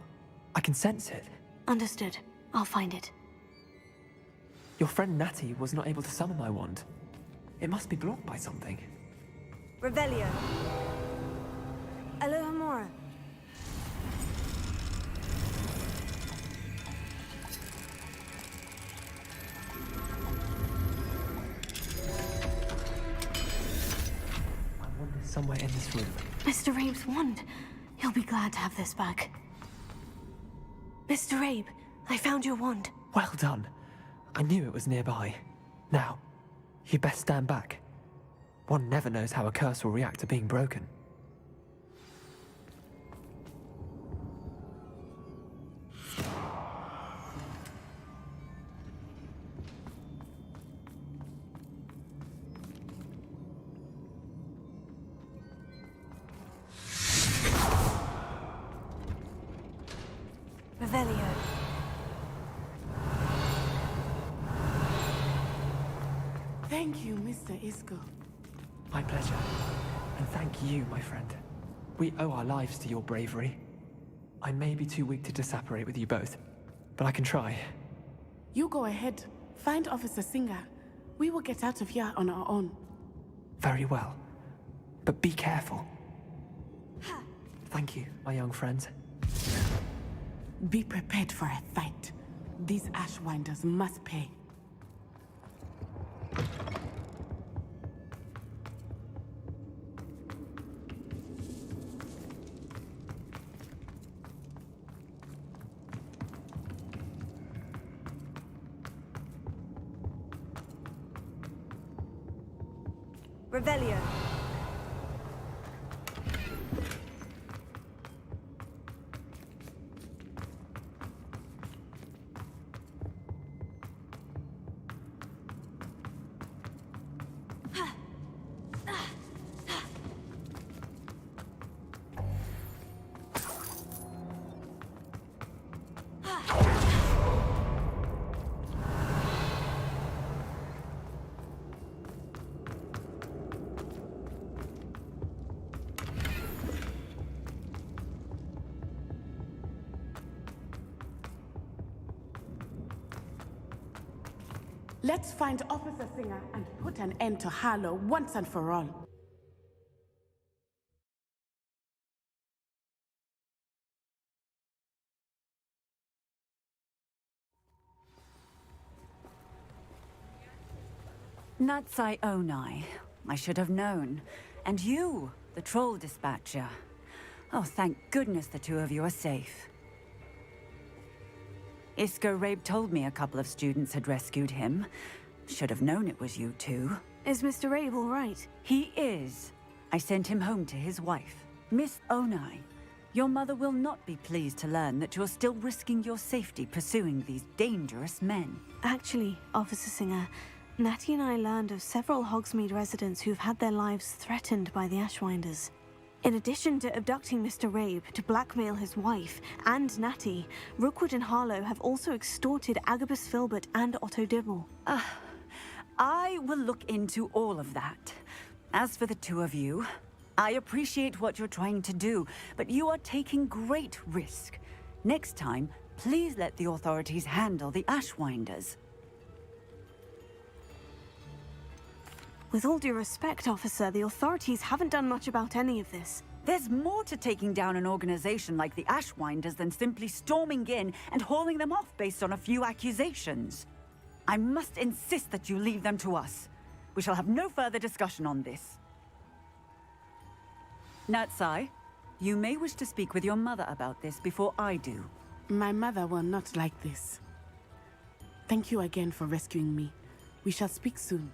I can sense it. Understood. I'll find it. Your friend Natty was not able to summon my wand. It must be blocked by something. Revelio. Alohomora. My wand is somewhere in this room. Mr. Rabe's wand. He'll be glad to have this back. Mr. Rabe, I found your wand. Well done. I knew it was nearby. Now, you best stand back. One never knows how a curse will react to being broken. Revelio. Thank you, Mr. Isco. My pleasure. And thank you, my friend. We owe our lives to your bravery. I may be too weak to disapparate with you both, but I can try. You go ahead. Find Officer Singer. We will get out of here on our own. Very well. But be careful. Thank you, my young friends. Be prepared for a fight. These Ashwinders must pay. Revelio. Let's find Officer Singer and put an end to Harlow once and for all. Natsai Onai. I should have known. And you, the troll dispatcher. Oh, thank goodness the two of you are safe. Isco Rabe told me a couple of students had rescued him. Should have known it was you two. Is Mr. Rabe all right? He is. I sent him home to his wife. Miss Onai, your mother will not be pleased to learn that you're still risking your safety pursuing these dangerous men. Actually, Officer Singer, Natty and I learned of several Hogsmeade residents who've had their lives threatened by the Ashwinders. In addition to abducting Mr. Rabe to blackmail his wife and Natty, Rookwood and Harlow have also extorted Agabus Filbert and Otto Dibble. I will look into all of that. As for the two of you, I appreciate what you're trying to do, but you are taking great risk. Next time, please let the authorities handle the Ashwinders. With all due respect, officer, the authorities haven't done much about any of this. There's more to taking down an organization like the Ashwinders than simply storming in and hauling them off based on a few accusations. I must insist that you leave them to us. We shall have no further discussion on this. Natsai, you may wish to speak with your mother about this before I do. My mother will not like this. Thank you again for rescuing me. We shall speak soon.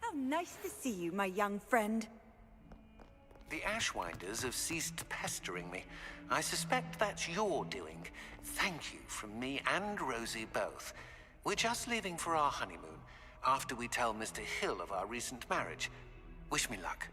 How nice to see you, my young friend. The Ashwinders have ceased pestering me. I suspect that's your doing. Thank you from me and Rosie both. We're just leaving for our honeymoon, after we tell Mr. Hill of our recent marriage. Wish me luck.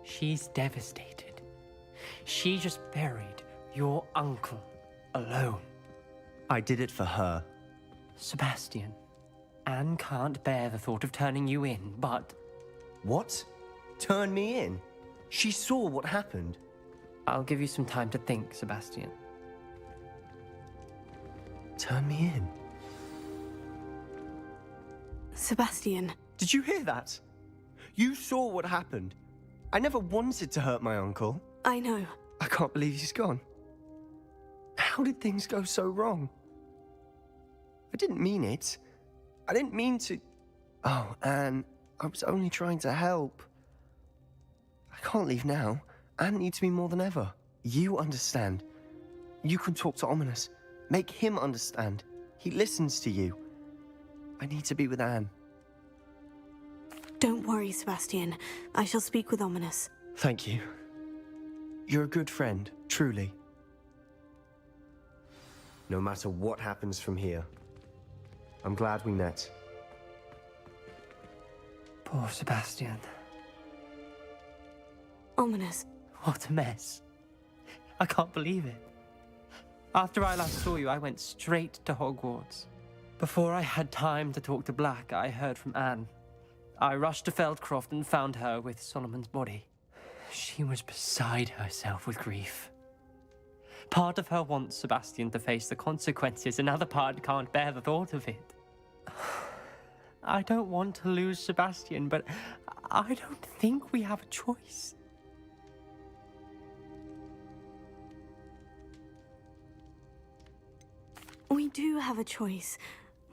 She's devastated. She just buried your uncle alone. I did it for her. Sebastian, Anne can't bear the thought of turning you in, but... What? Turn me in? She saw what happened. I'll give you some time to think, Sebastian. Turn me in? Sebastian. Did you hear that? You saw what happened. I never wanted to hurt my uncle. I know. I can't believe he's gone. How did things go so wrong? I didn't mean it. I didn't mean to... Oh, Anne, I was only trying to help. I can't leave now. Anne needs me more than ever. You understand. You can talk to Ominous. Make him understand. He listens to you. I need to be with Anne. Don't worry, Sebastian. I shall speak with Ominous. Thank you. You're a good friend, truly. No matter what happens from here, I'm glad we met. Poor Sebastian. Ominous. What a mess. I can't believe it. After I last saw you, I went straight to Hogwarts. Before I had time to talk to Black, I heard from Anne. I rushed to Feldcroft and found her with Solomon's body. She was beside herself with grief. Part of her wants Sebastian to face the consequences, another part can't bear the thought of it. I don't want to lose Sebastian, but I don't think we have a choice. We do have a choice.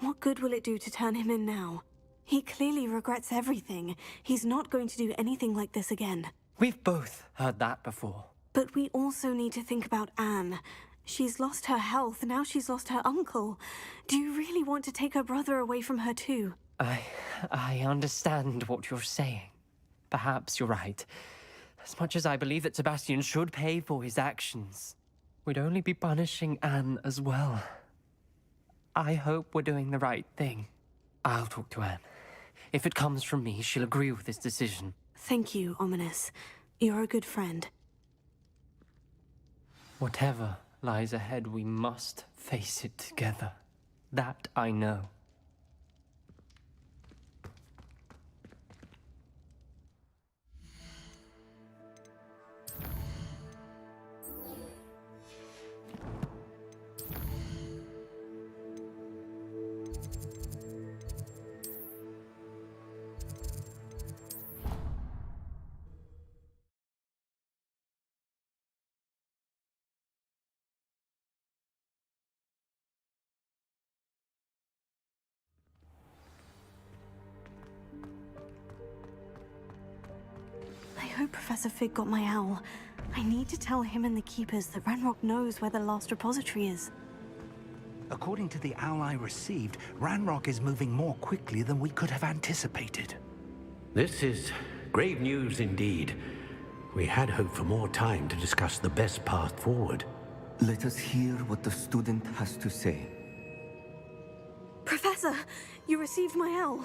What good will it do to turn him in now? He clearly regrets everything. He's not going to do anything like this again. We've both heard that before. But we also need to think about Anne. She's lost her health, now she's lost her uncle. Do you really want to take her brother away from her too? I understand what you're saying. Perhaps you're right. As much as I believe that Sebastian should pay for his actions, we'd only be punishing Anne as well. I hope we're doing the right thing. I'll talk to Anne. If it comes from me, she'll agree with this decision. Thank you, Ominous. You're a good friend. Whatever lies ahead, we must face it together. That I know. hope Professor Fig got my owl. I need to tell him and the keepers that Ranrock knows where the last repository is. According to the owl I received, Ranrock is moving more quickly than we could have anticipated. This is grave news indeed. We had hoped for more time to discuss the best path forward. Let us hear what the student has to say. Professor, you received my owl.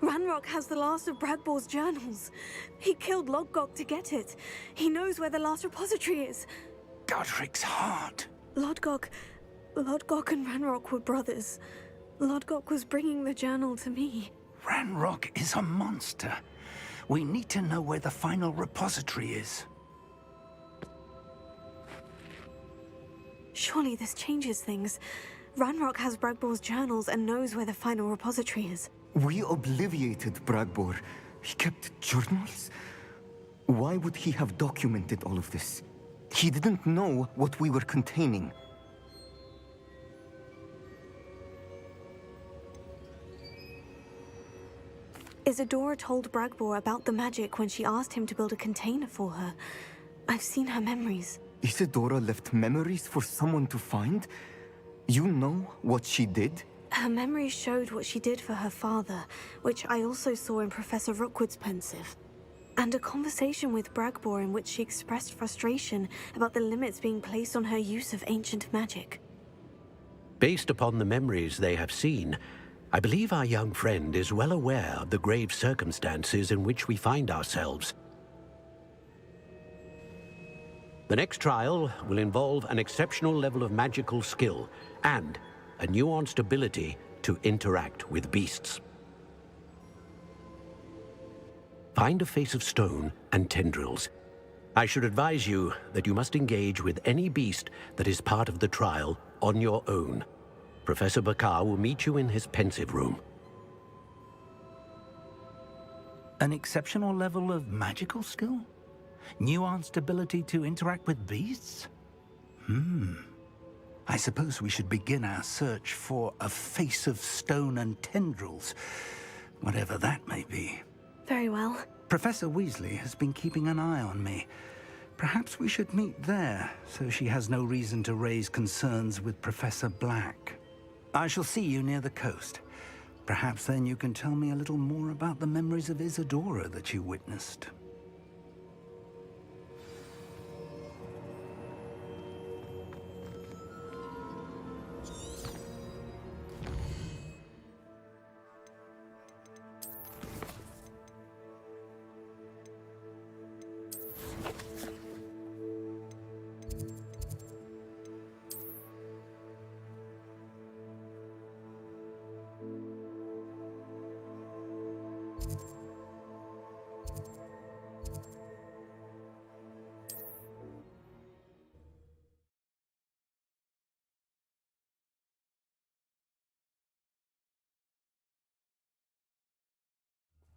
Ranrock has the last of Bragbor's journals. He killed Lodgok to get it. He knows where the last repository is. Godric's heart. Lodgok and Ranrock were brothers. Lodgok was bringing the journal to me. Ranrock is a monster. We need to know where the final repository is. Surely this changes things. Ranrock has Bragbor's journals and knows where the final repository is. We obliviated Bragbor. He kept journals? Why would he have documented all of this? He didn't know what we were containing. Isadora told Bragbor about the magic when she asked him to build a container for her. I've seen her memories. Isadora left memories for someone to find? You know what she did? Her memories showed what she did for her father, which I also saw in Professor Rookwood's pensive. And a conversation with Bragbor in which she expressed frustration about the limits being placed on her use of ancient magic. Based upon the memories they have seen, I believe our young friend is well aware of the grave circumstances in which we find ourselves. The next trial will involve an exceptional level of magical skill and a nuanced ability to interact with beasts. Find a face of stone and tendrils. I should advise you that you must engage with any beast that is part of the trial on your own. Professor Bakar will meet you in his pensive room. An exceptional level of magical skill? Nuanced ability to interact with beasts? I suppose we should begin our search for a face of stone and tendrils, whatever that may be. Very well. Professor Weasley has been keeping an eye on me. Perhaps we should meet there, so she has no reason to raise concerns with Professor Black. I shall see you near the coast. Perhaps then you can tell me a little more about the memories of Isadora that you witnessed.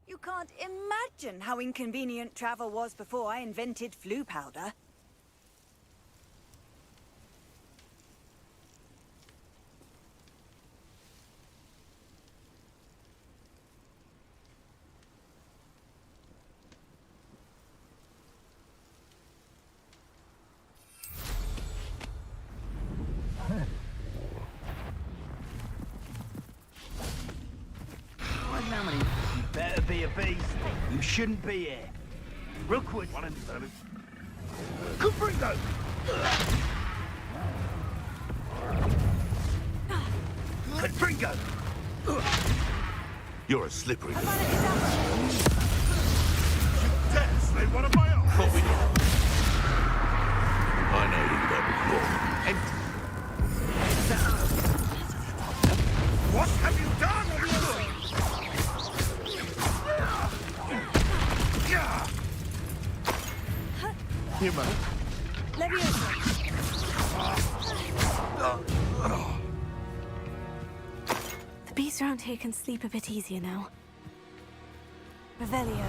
You can't imagine how inconvenient travel was before I invented flu powder. Better be a beast. You shouldn't be here. Rookwood. Confringo! Confringo! You're a slippery. You dare slay one of my own! I know you've got more. What have you done? Here, man. The beasts around here can sleep a bit easier now. Revelio.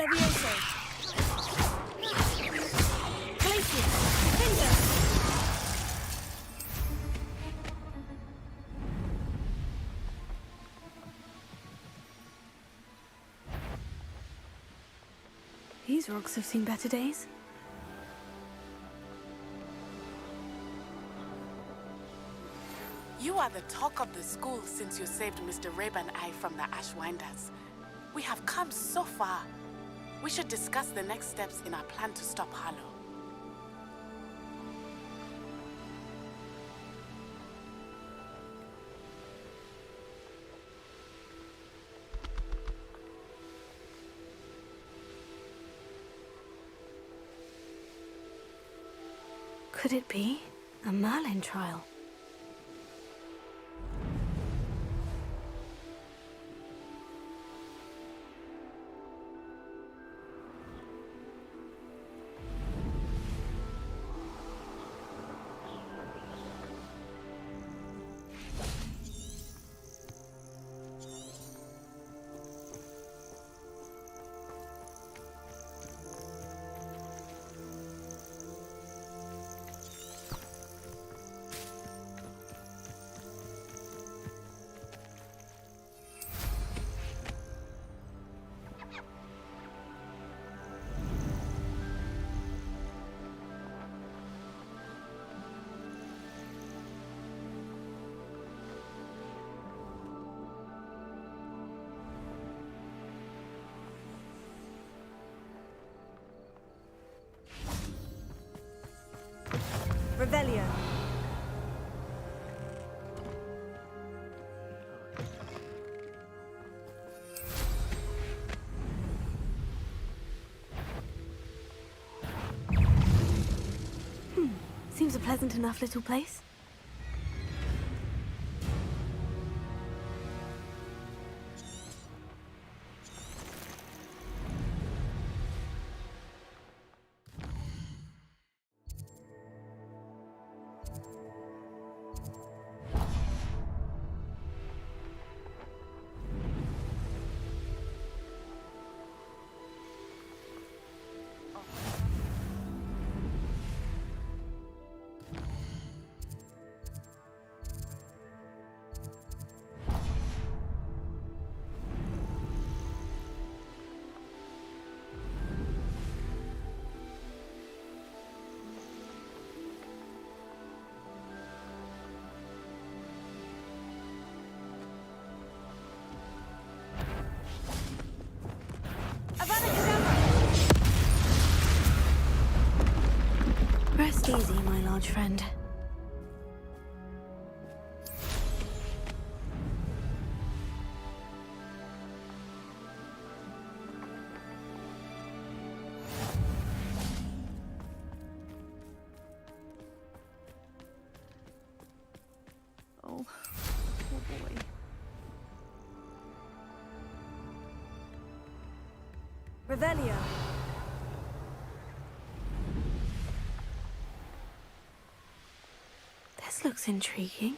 Levioso. Glacier. Defender. These rocks have seen better days. You are the talk of the school since you saved Mr. Rabe and I from the Ashwinders. We have come so far. We should discuss the next steps in our plan to stop Harlow. Could it be a Merlin trial? Revelio. Seems a pleasant enough little place. Rest easy, my large friend. Oh, poor boy. Revelio. This looks intriguing.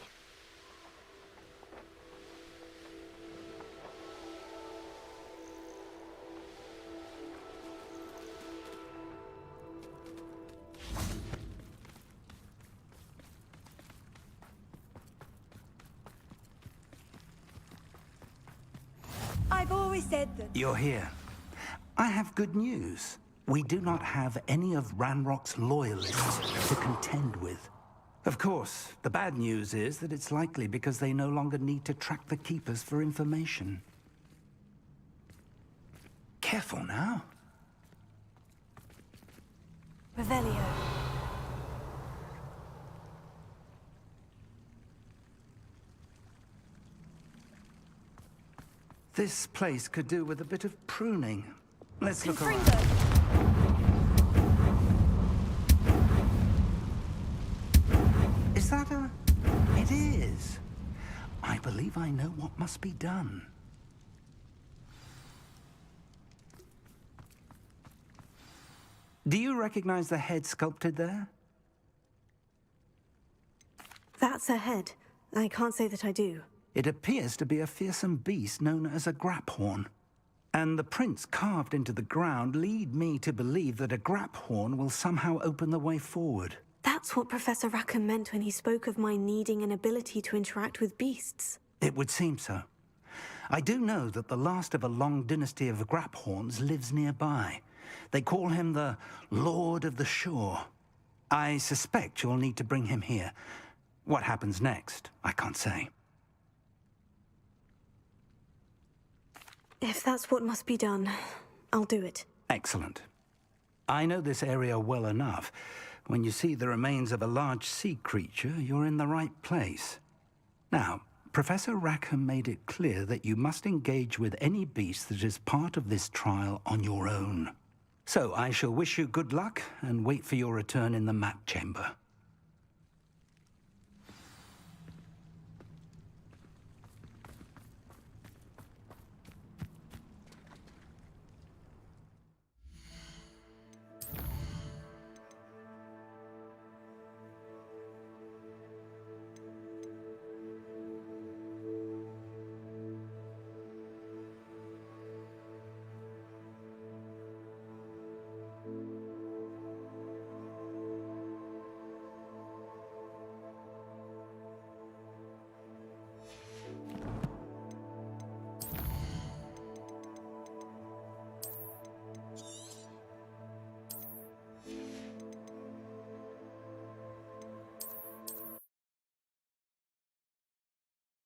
I've always said that. You're here. I have good news. We do not have any of Ranrock's loyalists to contend with. Of course, the bad news is that it's likely because they no longer need to track the Keepers for information. Careful now. Revelio. This place could do with a bit of pruning. Let's look around. Is that a... It is. I believe I know what must be done. Do you recognize the head sculpted there? That's a head. I can't say that I do. It appears to be a fearsome beast known as a graphorn. And the prints carved into the ground lead me to believe that a graphorn will somehow open the way forward. That's what Professor Rackham meant when he spoke of my needing an ability to interact with beasts. It would seem so. I do know that the last of a long dynasty of graphorns lives nearby. They call him the Lord of the Shore. I suspect you'll need to bring him here. What happens next, I can't say. If that's what must be done, I'll do it. Excellent. I know this area well enough. When you see the remains of a large sea creature, you're in the right place. Now, Professor Rackham made it clear that you must engage with any beast that is part of this trial on your own. So I shall wish you good luck and wait for your return in the map chamber.